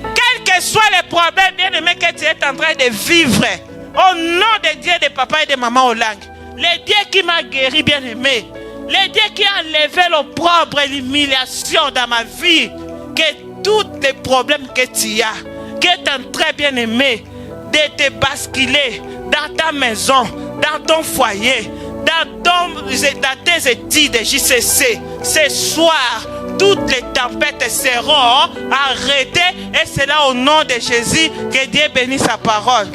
Quels que soient les problèmes, bien-aimé, que tu es en train de vivre, au nom de Dieu, de papa et de maman Olang, le Dieu qui m'a guéri, bien-aimé, le Dieu qui a enlevé l'opprobre et l'humiliation dans ma vie, que tous les problèmes que tu as, qui est en train, bien-aimé, de te basculer dans ta maison, dans ton foyer, dans tes études de JCC, ce soir, toutes les tempêtes seront arrêtées, et c'est là au nom de Jésus que Dieu bénisse sa parole.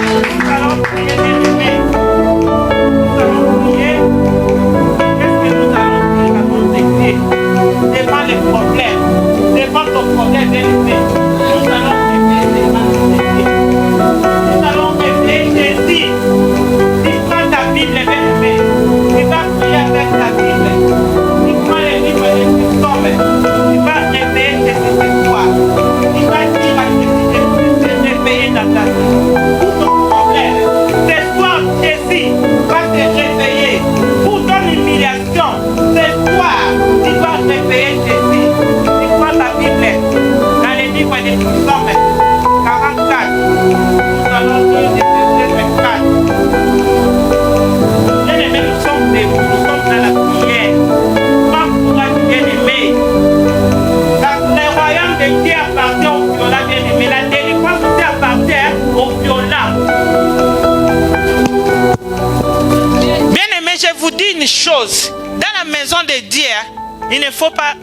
Nous allons prier, bien-aimé. Nous allons prier. Qu'est-ce que nous allons prier avant d'aider devant les problèmes, devant ton problème, bien-aimé. Nous allons prier devant l'aider. Nous allons prier Jésus. Tu prends ta Bible, bien-aimé. Tu vas prier avec ta Bible. Tu prends les livres de Psaumes. Tu vas réveiller Jésus ce soir. Tu vas dire à Jésus de se réveiller dans ta vie. Pour ton problème, ce soir, Jésus va te réveiller. Pour ton humiliation, ce soir, tu vas réveiller Jésus. Tu prends ta Bible dans les livres de Psaumes 44. Nous allons lire le verset 24. Bien-aimés, nous sommes debout, nous sommes dans la prière. Prends courage, bien-aimé. Le royaume de Dieu appartient aux violents, bien-aimé. La délivrance de Dieu appartient aux violents. Bien-aimé, je vous dis une chose. Dans la maison de Dieu, il ne faut pas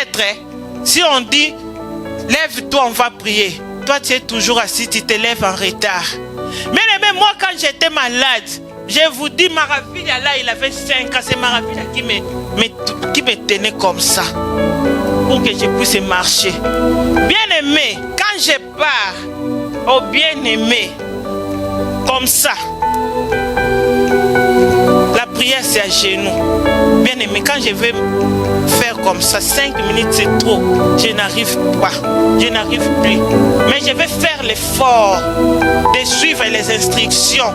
être, si on dit, lève-toi, on va prier. Toi, tu es toujours assis, tu te lèves en retard. Bien-aimé, moi, quand j'étais malade, je vous dis, Maravilla, là, il avait 5 ans. C'est Maravilla qui me tenait comme ça, pour que je puisse marcher. Bien-aimé, quand je pars au bien-aimé, comme ça, la prière c'est à genoux. Bien-aimé, quand je vais faire comme ça, 5 minutes c'est trop. Je n'arrive pas, je n'arrive plus. Mais je vais faire l'effort de suivre les instructions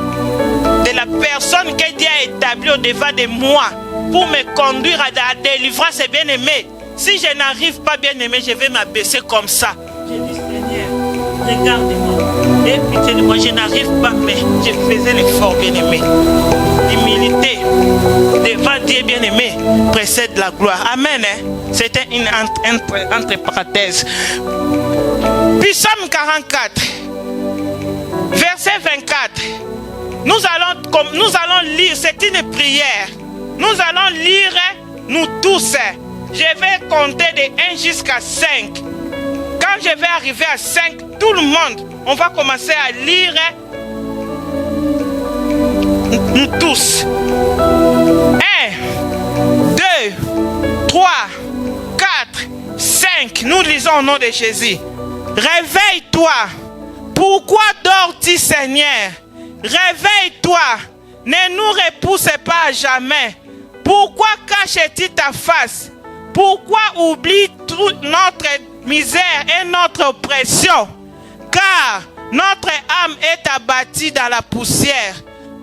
de la personne que Dieu a établie au-devant de moi pour me conduire à la délivrance, bien-aimé. Si je n'arrive pas, bien-aimé, je vais m'abaisser comme ça. Je dis, Seigneur, regarde-moi. Et pitié de moi, je n'arrive pas, mais je faisais l'effort, bien-aimé. L'humilité devant Dieu, bien-aimé, précède la gloire. Amen. Hein? C'était une entre parenthèses. Puis Psaume 44, verset 24. Nous allons lire, c'est une prière. Nous allons lire, nous tous. Je vais compter de 1 jusqu'à 5. Quand je vais arriver à 5, tout le monde, on va commencer à lire, nous tous. 1, 2, 3, 4, 5. Nous lisons au nom de Jésus. Réveille-toi. Pourquoi dors-tu, Seigneur? Réveille-toi. Ne nous repousse pas à jamais. Pourquoi caches-tu ta face? Pourquoi oublies toute notre misère et notre oppression? Car notre âme est abattue dans la poussière.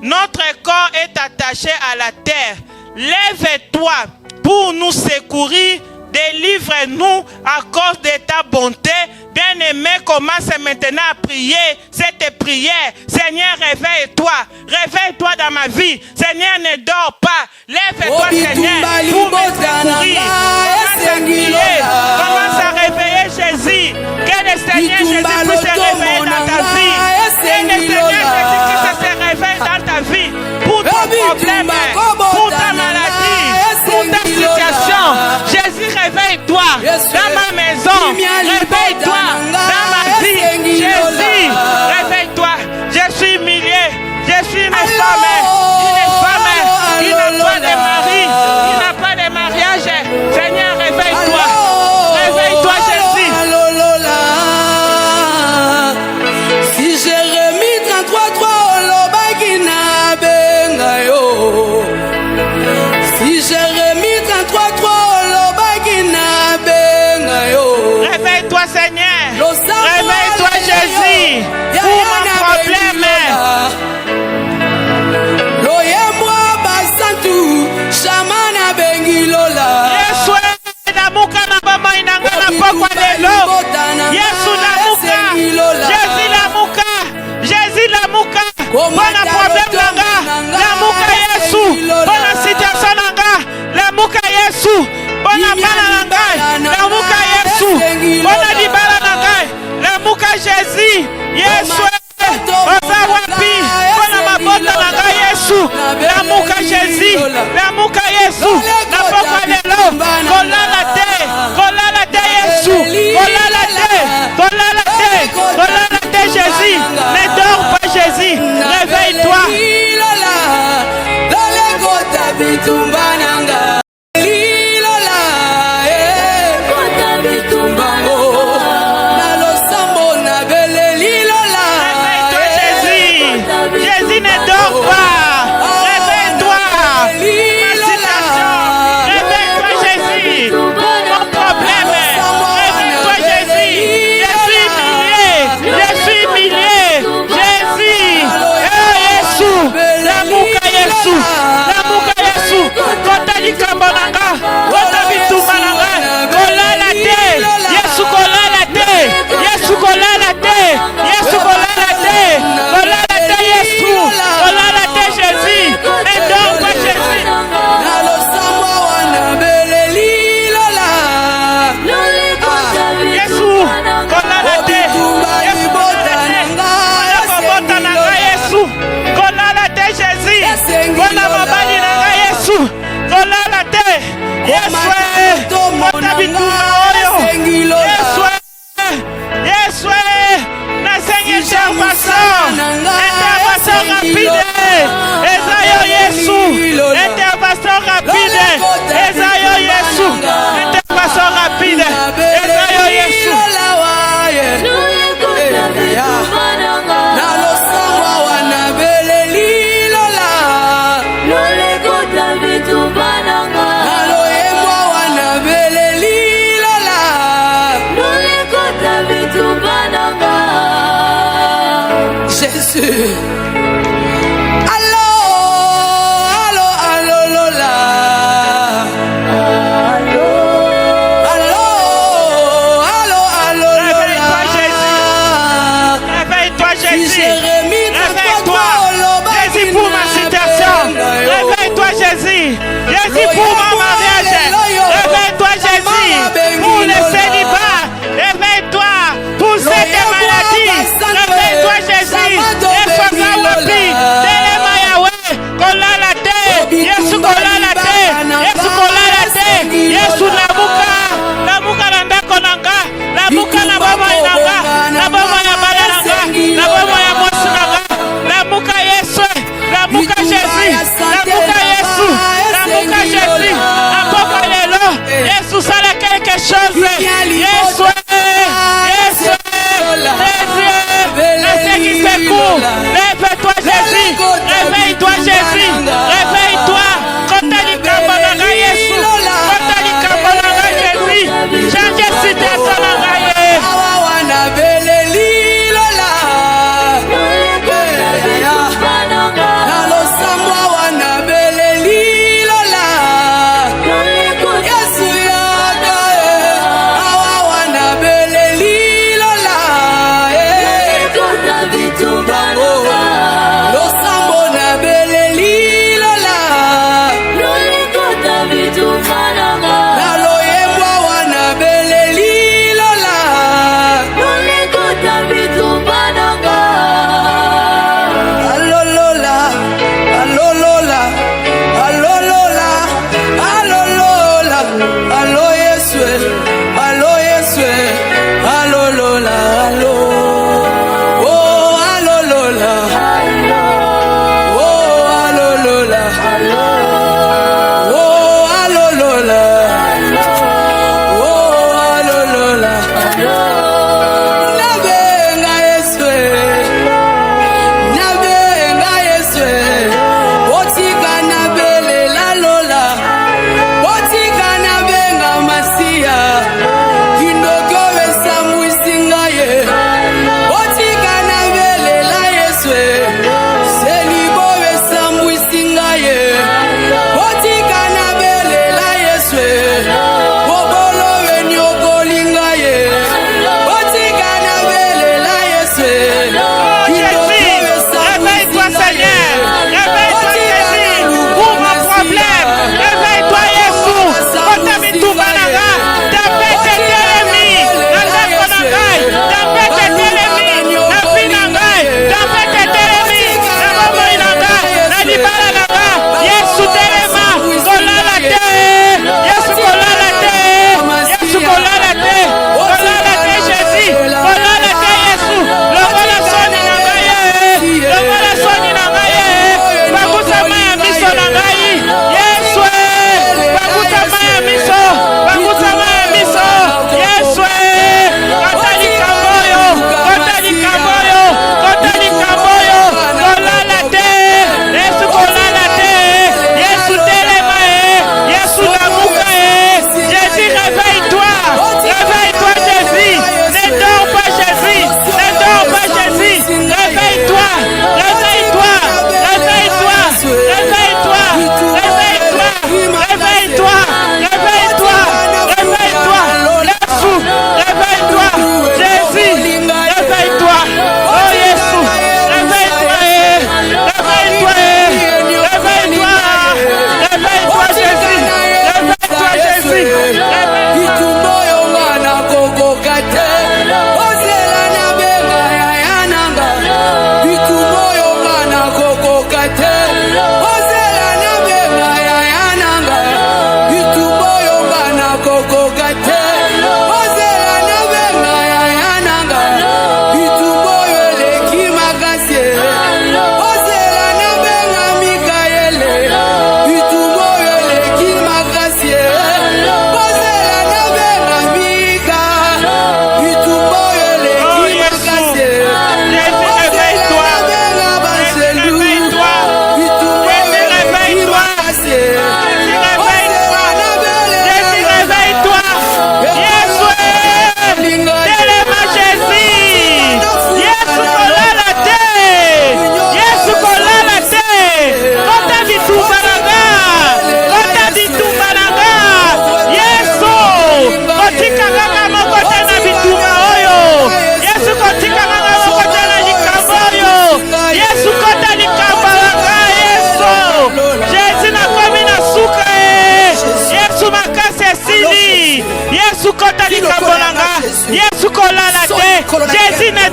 Notre corps est attaché à la terre. Lève-toi pour nous secourir. Délivre-nous à cause de ta bonté. Bien-aimé, commence maintenant à prier cette prière. Seigneur, réveille-toi. Réveille-toi dans ma vie. Seigneur, ne dors pas. Lève-toi, Seigneur, pour me secourir. Commence à prier. Commence à réveiller Jésus. Que le Seigneur Jésus puisse se réveiller dans ta vie. Que le Seigneur Jésus puisse se réveiller dans ta vie. Pour ton problème, pour ta maladie, pour ta situation. Jésus, réveille-toi dans ma maison. Réveille-toi dans ma vie. Jésus, réveille-toi. lelo. Yesu lamuka. Jésus lamuka. Jésus lamuka. Bona problème nanga. Lamuka Yesu. Bona situation nanga. Lamuka Yesu. Bona bana nanga. Lamuka Yesu. Bona libala nanga. Lamuka Jésus. Yesu. Oza wapi. Bona mabota nanga Yesu. Lamuka Jésus. Lamuka Yesu. Napoko lelo. Kolala te. Kolala te Yesu. Kolala te. Kolala te. Kolala te Jésus. Ne dors pas Jésus. Réveille-toi. Jésus ne dort pas. Réveille-toi. Ma situation. Réveille-toi Jésus. Mon problème. Réveille-toi Jésus. Je suis humilié. Je suis humilié. Jésus. Oh Yesu. Lamuka Yesu. Lamuka Yesu. Kota likambo nanga. Kota bitumba nanga. Kolala te. Yesu kolala te. Yesu kolala te. Yesu kolala te. Kolala te Yesu. Kolala te Jésus. Ne dors pas Jésus. Yesu kolala te. Yesu kolala te. Kolala kobota nanga Yesu. Kolala te Jésus. Kolala mabali nanga Yesu. Kolala te. Yesu. Kota bituma oyo. Yesu. Yesu. Nasenye intervention rapide. Esayo Yesu. Intervention rapide. Esayo Yesu. Intervention rapide. Esayo Yesu. Jésus. Allô, allô, allô, Lola. Allô, allô, allô, allô, Réveille-toi Jésus. Réveille-toi Jésus. Réveille-toi. Jésus pour ma situation. Réveille-toi Jésus. Jésus pour mon mariage. Réveille-toi Jésus. Pour le célibat. Réveille-toi. Pour cette maladie. Réveille-toi Jésus. Efaza wapi. Telema Yahweh. Kolala te. Yesu kolala te. Yesu kolala te. Yesu lamuka. Lamuka na ndako nanga. Lamuka na baba nanga. Na baba ya bala nanga. Na baba ya mwasi nanga. Lamuka Yesu. Lamuka Jésus. Lamuka Yesu. Lamuka Jésus. Apoko lelo. Yesu sala quelque chose. Yesu. Yesu. Jésus. Laisse qui secoue. Lève-toi Jésus.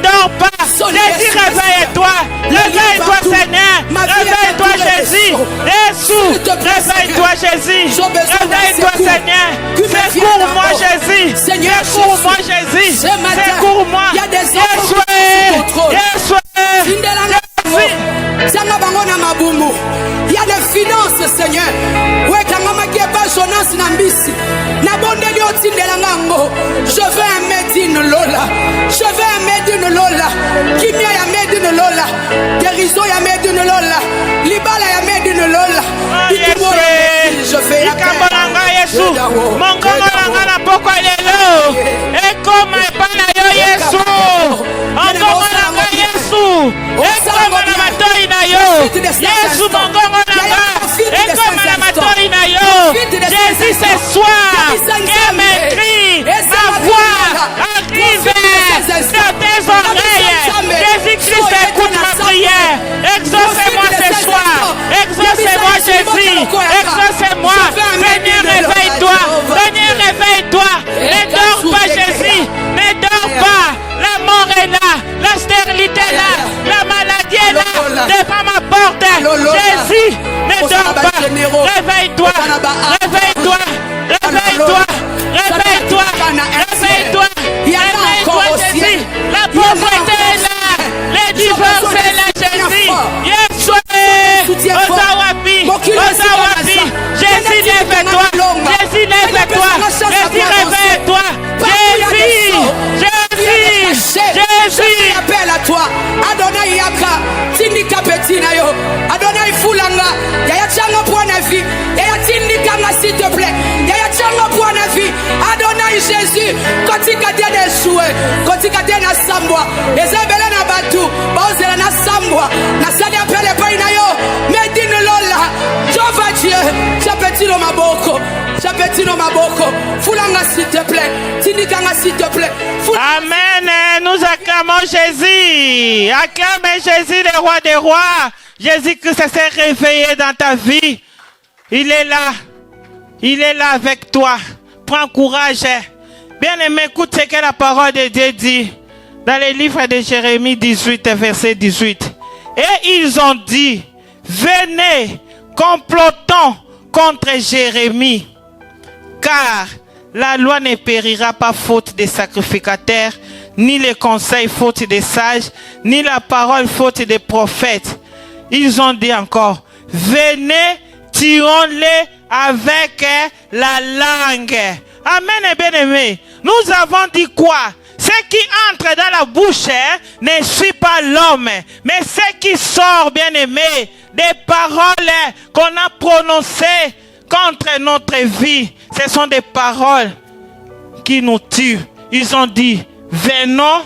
dors pas. Jésus, réveille-toi. Réveille-toi, Seigneur. Réveille-toi, Jésus. Jésus, réveille-toi, Jésus. Réveille-toi, Seigneur. Secours-moi, Jésus. Secours-moi, Jésus. Secours-moi. Jésus. Il y a des finances, Seigneur. Je veux un Medine Lola. Je veux un Medine Lola. Kimia ya Medine Lola. Guérison ya Medine Lola. Libala ya Medine Lola. Je fais la paix. Jésus, ce soir, qu'elle m'écrit, ma voix arrive dans tes oreilles. Jésus-Christ, écoute ma prière. Exaucez-moi ce soir. Exaucez-moi, Jésus. Exaucez-moi. Seigneur, réveille-toi. Seigneur, réveille-toi. Ne dors pas, Jésus. Ne dors pas. La mort est là. La stérilité est là. La maladie est là. Devant ma porte. Jésus, ne dors pas. Réveille-toi. Réveille-toi. Réveille-toi. Réveille-toi. Réveille-toi. Réveille-toi, Jésus. La pauvreté est là. Les divorces est là, Jésus. Osawapi. Osawapi. Jésus, lève-toi. Jésus, lève-toi. Jésus, réveille-toi. Jésus. Jésus. Appelle à toi. Adonai Yaka. Tindika Petina yo. Adonai Fulanga. Yaya Changa Point vie. Yaya Tindika s'il te plaît. Yaya Changa Point vie. Adonai Jésus. Kotika Diane Choué. Kotika Diane Sambwa. Ezebele na Batu. Baozela na Sambwa. Na Sadi appelle Paina yo. Medine Lola. Jova Dieu. Chapetino Maboko. Chapetino Maboko. Fulanga s'il te plaît. Tindika s'il te plaît. Amen. Nous acclamons Jésus. Acclamez Jésus, le roi des rois. Jésus-Christ s'est réveillé dans ta vie. Il est là. Il est là avec toi. Prends courage. Bien-aimé, écoute ce que la parole de Dieu dit dans le livre de Jérémie 18, verset 18. Et ils ont dit, venez, complotons contre Jérémie, car la loi ne périra pas faute des sacrificateurs, ni les conseils faute des sages, ni la parole faute des prophètes. Ils ont dit encore, venez, tuons-les avec la langue. Amen et bien-aimé. Nous avons dit quoi? Ce qui entre dans la bouche ne suit pas l'homme, mais ce qui sort, bien-aimé, des paroles qu'on a prononcées contre notre vie, ce sont des paroles qui nous tuent. Ils ont dit, venons,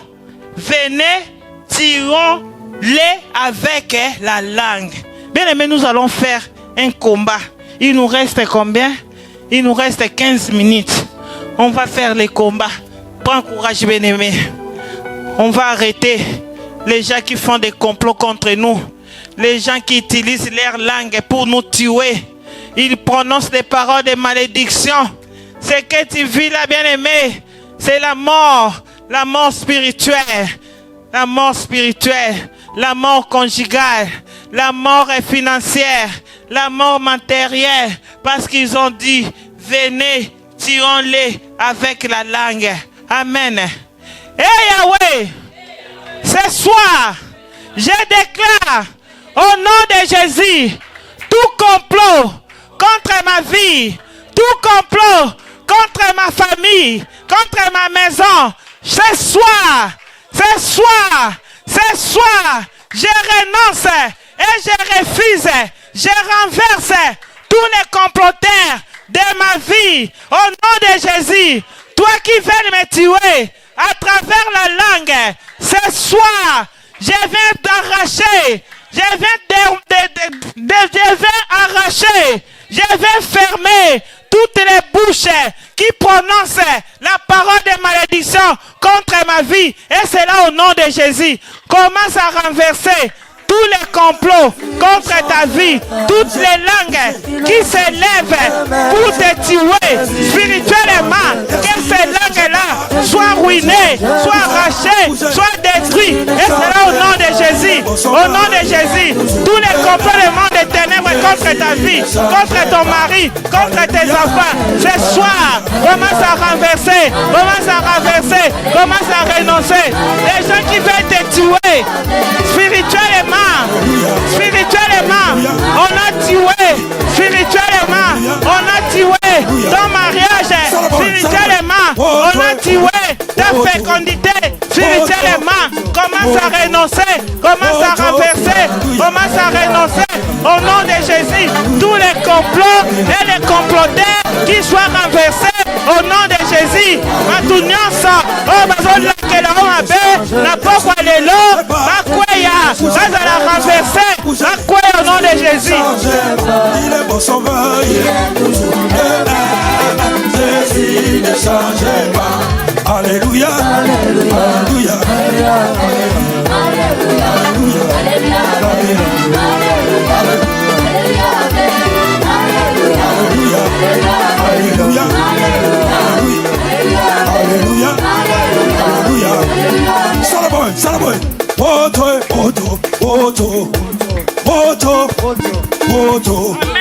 venez, tuons-les avec la langue. Bien-aimé, nous allons faire un combat. Il nous reste combien? Il nous reste 15 minutes. On va faire les combats. Prends courage, bien-aimé. On va arrêter les gens qui font des complots contre nous. Les gens qui utilisent leur langue pour nous tuer. Ils prononcent des paroles de malédiction. Ce que tu vis là, bien-aimé, c'est la mort spirituelle. La mort spirituelle, la mort conjugale, la mort financière, la mort matérielle. Parce qu'ils ont dit, venez, tuons-les avec la langue. Amen. Et Yahweh, ce soir, je déclare au nom de Jésus, tout complot contre ma vie, tout complot contre ma famille, contre ma maison, ce soir, je renonce et je refuse, je renverse tous les comploteurs de ma vie au nom de Jésus. Toi qui veux me tuer à travers la langue, ce soir, je viens t'arracher, je vais fermer toutes les bouches qui prononcent la parole de malédiction contre ma vie. Et c'est là au nom de Jésus. Commence à renverser tous les complots contre ta vie, toutes les langues qui s'élèvent pour te tuer spirituellement, que ces langues-là soient ruinées, soient arrachées, soient détruites. Et cela au nom de Jésus. Au nom de Jésus, tous les complots du monde des ténèbres contre ta vie, contre ton mari, contre tes enfants, ce soir, commence à renverser, commence à renverser, commence à renoncer. Les gens qui veulent te tuer spirituellement, on a tué spirituellement, on a tué ton mariage spirituellement, on a tué ta fécondité spirituellement. Commence à renoncer, commence à renverser, commence à renoncer au nom de Jésus. Tous les complots et les comploteurs qui soient renversés au nom de Jésus. Matuniansa, oh bazola que la on n'a pas quoi les lots, Makwaya, ça la renverser, Makwaya au nom de Jésus. Il est bon sauveur, il est toujours Jésus ne change pas. Alléluia, Alléluia, Alléluia, Alléluia, Alléluia, Alléluia. Salaboy,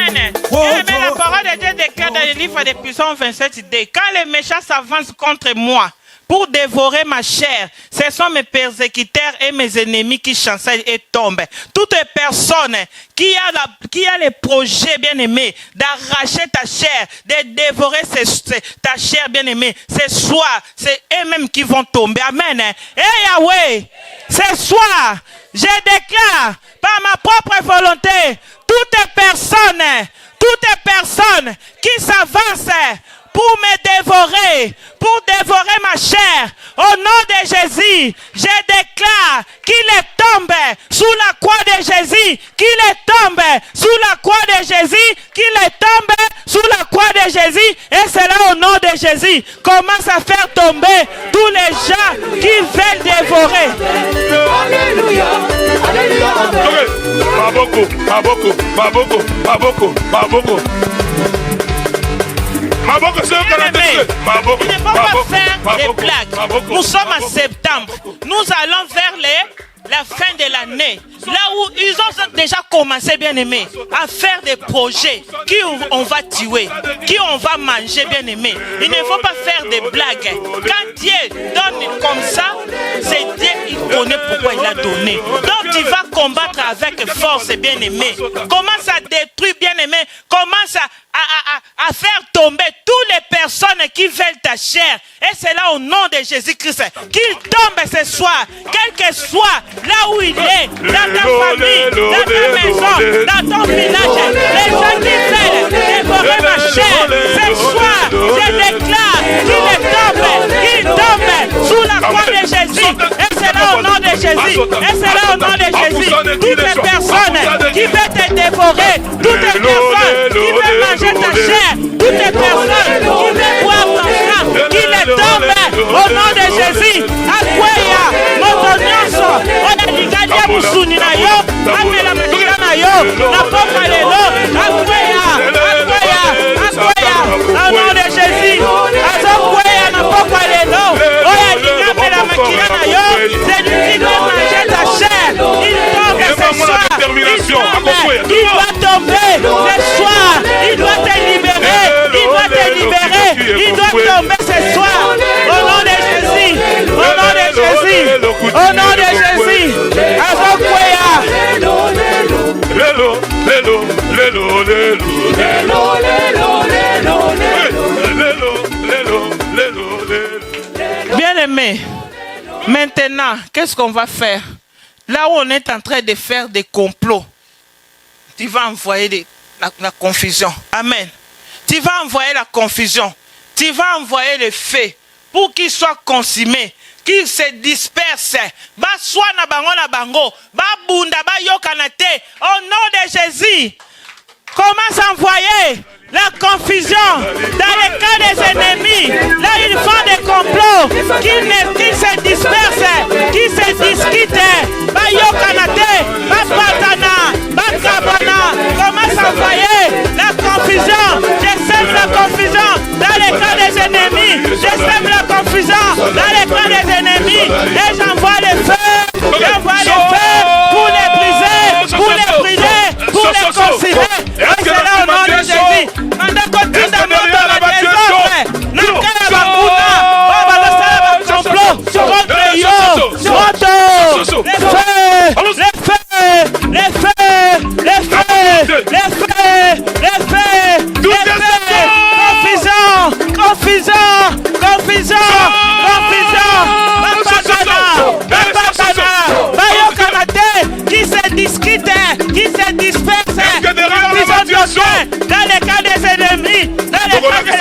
Amen. Et la parole de Dieu déclare dans le livre des Psaumes 27D. Quand les méchants s'avancent contre moi pour dévorer ma chair, ce sont mes persécuteurs et mes ennemis qui chancellent et tombent. Toute personne qui a les projets bien-aimés d'arracher ta chair, de dévorer ta chair bien-aimée, ce soir, c'est eux-mêmes qui vont tomber. Amen. Et Yahweh, ce soir, je déclare par ma propre volonté, toute personne qui s'avance pour me dévorer ma chair, au nom de Jésus, je déclare qu'il est tombé sous la croix de Jésus, qu'il est tombé sous la croix de Jésus, qu'il est tombé sous la croix de Jésus, et c'est là au nom de Jésus, commence à faire tomber tous les gens qui veulent dévorer. Alléluia, Alléluia, Il ne faut pas faire des blagues. Nous sommes en septembre. Nous allons vers la fin de l'année. Là où ils ont déjà commencé, bien aimé, à faire des projets qui on va tuer, qui on va manger, bien aimé. Il ne faut pas faire des blagues. Quand Dieu donne comme ça, c'est Dieu qui connaît pourquoi il a donné. Donc tu vas combattre avec force, bien aimé. Commence à détruire, bien aimé. Commence à faire tomber toutes les personnes qui veulent ta chair. Et c'est là au nom de Jésus-Christ qu'il tombe ce soir, quel que soit là où il est, dans ta famille, dans ta maison, dans ton village. Les gens qui veulent dévorer ma chair, ce soir, je déclare qu'il tombe sous la croix de Jésus. Et c'est là au nom de Jésus. Et c'est là au nom de Jésus. Toutes les personnes qui veulent te dévorer, toutes les personnes qui veulent manger ta chair, toutes les personnes qui veulent boire ton sang, qu'il les tombe au nom de Jésus. Akwaya, moto nyonso, oya ligalia musuni na yo, amela makila na yo, na poka lelo, akwaya, au nom de Jésus. Azokwaya na poka lelo, oya ligamela makila na yo, c'est lui qui veut manger ta chair. Il tombe ce soir. Il doit tomber ce soir. Il doit te libérer. Il doit te libérer. Il doit tomber ce soir. Au nom de Jésus. Au nom de Jésus. Au nom de Jésus. Azokwea. Bien aimé, maintenant, qu'est-ce qu'on va faire? Là où on est en train de faire des complots, tu vas envoyer la confusion. Amen. Tu vas envoyer la confusion. Tu vas envoyer les faits pour qu'ils soient consumés, qu'ils se dispersent. Ba soit na bango, ba bunda, ba yokanate. Au nom de Jésus, commence à envoyer la confusion dans les cas des ennemis. Là, ils font des complots qui se dispersent, qui se discutent. Ba yokanate, ba sème la confusion dans les camps des ennemis. Et j'envoie le feu. J'envoie le feu pour les briser, pour les briser, pour les considérer. Et c'est là au nom de Jésus. Pendant qu'on tue d'amour dans la désordre, nous complot contre yo, contre les qui se disquittent, qui se dispersent, dans les cas des ennemis, dans les cas des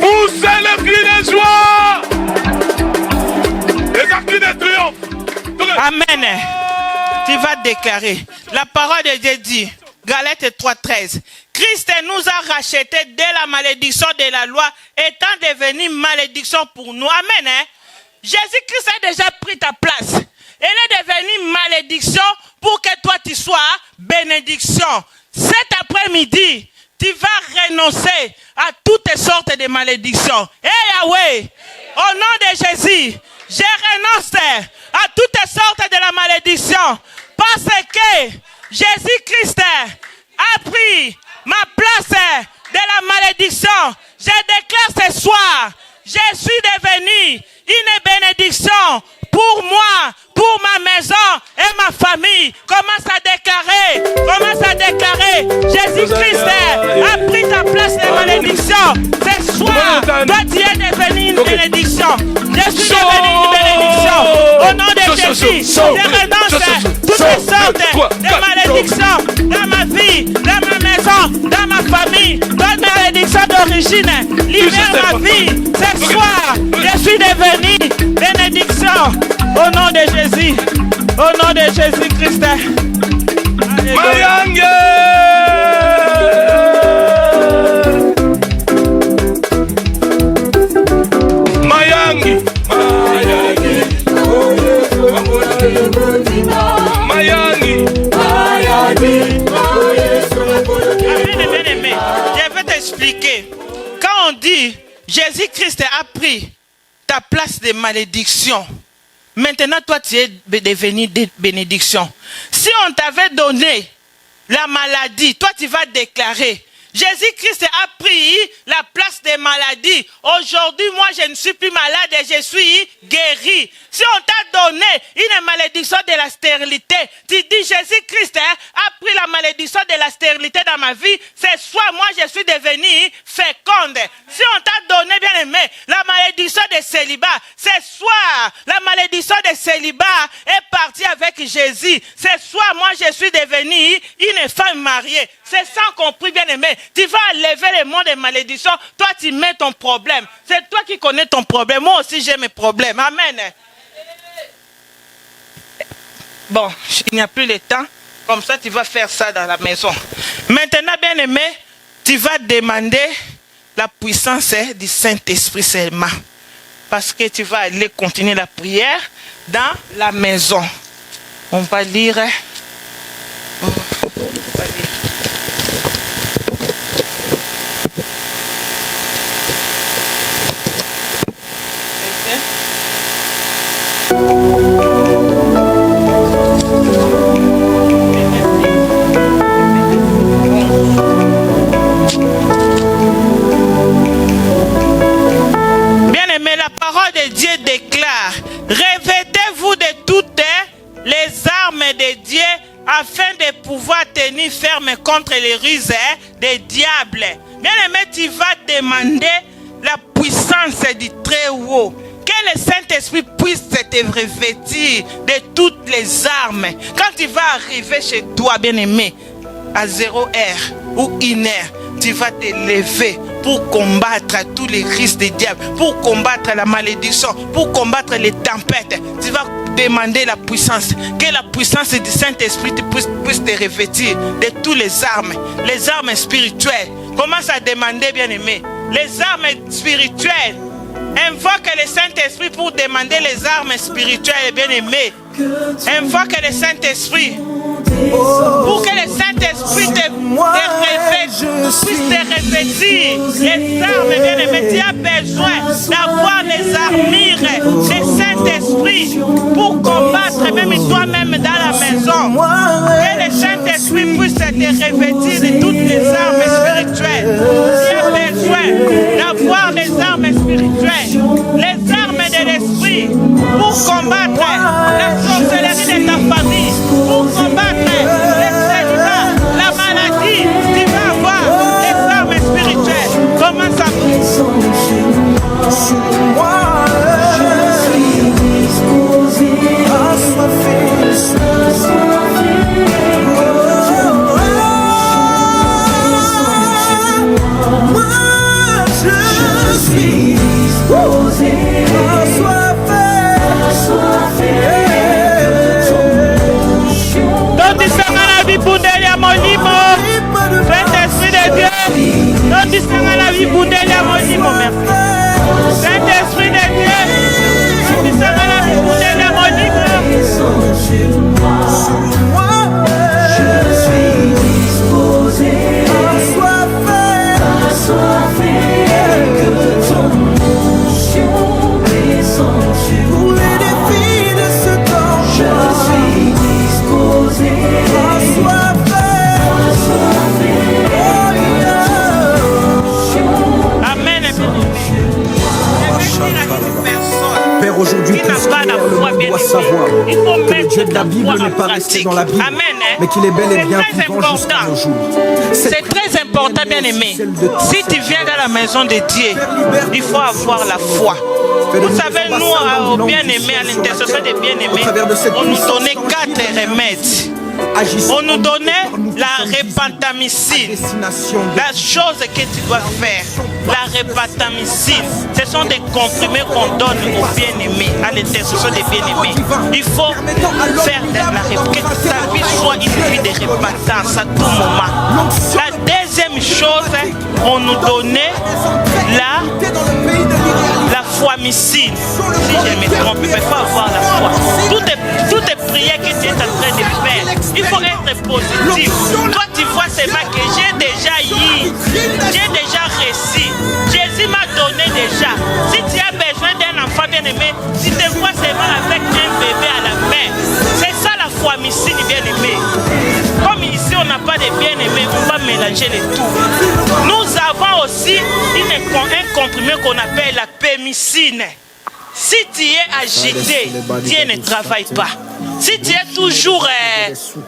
Où c'est le cri de joie? Les cris de triomphe. Amen. Tu vas déclarer. La parole de Dieu dit, Galates 3:13. Christ nous a rachetés dès la malédiction de la loi, étant devenu malédiction pour nous. Amen. Jésus-Christ a déjà pris ta place. Elle est devenue malédiction pour que toi tu sois bénédiction. Cet après-midi, tu vas renoncer à toutes sortes de malédictions. Yahweh, au nom de Jésus, je renonce à toutes sortes de la malédiction. Parce que Jésus-Christ a pris ma place de la malédiction. Je déclare ce soir, je suis devenu une bénédiction pour moi, pour ma maison et ma famille. Commence à déclarer. Jésus-Christ a pris ta place de malédiction. Ce soir, toi tu es devenu une bénédiction. Je suis devenu une bénédiction. Au nom de Jésus, je renonce toutes sortes de malédictions dans ma vie, dans ma maison, dans ma famille, dans ma malédiction d'origine. Libère ma vie. Ce soir, je suis devenu bénédiction. Au nom de Jésus. Au nom de Jésus-Christ. Mayange. Mayange. Bien-aimé, je vais t'expliquer. Quand on dit Jésus-Christ a pris ta place de malédiction, maintenant, toi, tu es devenu bénédiction. Si on t'avait donné la maladie, toi, tu vas déclarer. Jésus-Christ a pris la place des maladies. Aujourd'hui, moi, je ne suis plus malade et je suis guéri. Si on t'a donné une malédiction de la stérilité, tu dis Jésus-Christ a pris la malédiction de la stérilité dans ma vie. C'est soit moi, je suis devenu féconde. Si on t'a donné, bien aimé, la malédiction de célibat, c'est soit la malédiction de célibat est partie avec Jésus. C'est soit moi, je suis devenu une femme mariée. C'est sans compris, bien aimé. Tu vas enlever le monde des malédictions. Toi, tu mets ton problème. C'est toi qui connais ton problème. Moi aussi, j'ai mes problèmes. Amen. Bon, il n'y a plus le temps. Comme ça, tu vas faire ça dans la maison. Maintenant, bien aimé, tu vas demander la puissance du Saint-Esprit seulement. Parce que tu vas aller continuer la prière dans la maison. On va lire. Bien-aimé, la parole de Dieu déclare: revêtez-vous de toutes les armes de Dieu afin de pouvoir tenir ferme contre les ruses des diables. Bien-aimé, tu vas demander la puissance du Très-Haut. Que le Saint-Esprit puisse te revêtir de toutes les armes. Quand tu vas arriver chez toi, bien-aimé, à 0 heure ou 1 heure, tu vas te lever pour combattre tous les risques des diables, pour combattre la malédiction, pour combattre les tempêtes. Tu vas demander la puissance, que la puissance du Saint-Esprit puisse te revêtir de toutes les armes spirituelles. Commence à demander, bien-aimé. Les armes spirituelles. Invoque le Saint-Esprit pour demander les armes spirituelles, bien-aimé. Invoque le Saint-Esprit. Pour que le Saint-Esprit puisse te revêtir les armes, bien-aimé. Tu as besoin d'avoir les armures du Saint-Esprit pour combattre même toi-même dans la maison. Que le Saint-Esprit puisse te revêtir de toutes les armes spirituelles. Tu as besoin d'avoir les armes spirituelles, les armes de l'esprit pour combattre la sorcellerie de ta famille, pour combattre les célimats, la maladie. Tu vas avoir les armes spirituelles. Comment ça va? Saint-Esprit de Dieu, notre Seigneur la vie pour la mon merci. Saint-Esprit de Dieu, notre Seigneur la vie pour la Je suis disposé assoiffé que ton onction descende pour les défis de ce temps. Je suis disposé assoiffé. Amen. Père, aujourd'hui, plus qu'hier, le monde doit savoir que le Dieu de la Bible n'est pas resté dans la Bible, mais qu'il est bel et bien vivant jusqu'à nos jours. C'est très important, bien-aimé. Si tu viens dans la maison de Dieu, il faut avoir la foi. Vous savez, nous, bien-aimés, à l'intercession des bien-aimés, on nous donnait 4 remèdes. On nous donnait la répentamycine, la chose que tu dois faire, la répentamycine. Ce sont des comprimés qu'on donne aux bien-aimés, à l'intercession des bien-aimés. Il faut faire de la répentamycine, que ta vie soit une vie de repentance à tout moment. La deuxième chose, on nous donnait la foimicine. Si je me trompe, il faut avoir la foi. Toutes les prières que tu es en train de faire, il faut être positif. Toi, tu vois seulement que j'ai déjà eu, j'ai déjà reçu. Jésus m'a donné déjà. Si tu as besoin d'un enfant bien-aimé, tu te vois seulement avec un bébé à la main. C'est ça la foimicine, bien-aimé. Comme ici, on n'a pas de bien-aimé, on va mélanger les tout. Nous avons aussi un comprimé qu'on appelle la pémicine. Si tu es agité, Dieu ne travaille pas. Si tu es toujours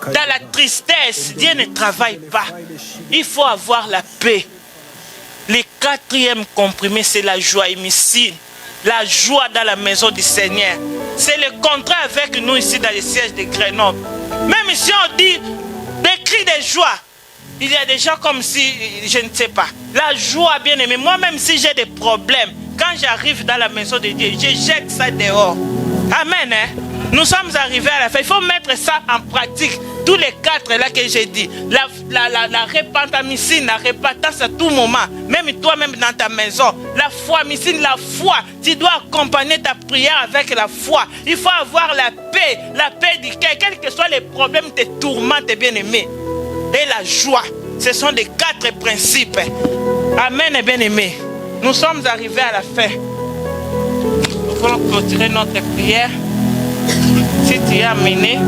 dans la tristesse, Dieu ne travaille pas. Il faut avoir la paix. Le 4e comprimé, c'est la joie-micine. La joie dans la maison du Seigneur. C'est le contraire avec nous ici dans le siège de Grenoble. Même si on dit des cris de joie, il y a des gens comme si, je ne sais pas. La joie, bien aimé. Moi-même, si j'ai des problèmes, quand j'arrive dans la maison de Dieu, je jette ça dehors. Amen. Hein? Nous sommes arrivés à la fin. Il faut mettre ça en pratique. Tous les 4 là que j'ai dit. La répentamycine, la repentance à tout moment. Même toi-même dans ta maison. La foimicine, la foi. Tu dois accompagner ta prière avec la foi. Il faut avoir la paix du cœur. Quels que soient les problèmes, tes tourments, tes bien-aimés. Et la joie. Ce sont les 4 principes. Amen, bien-aimés. Nous sommes arrivés à la fin. Nous allons clôturer notre prière. Si tu as amené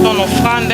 ton offrande,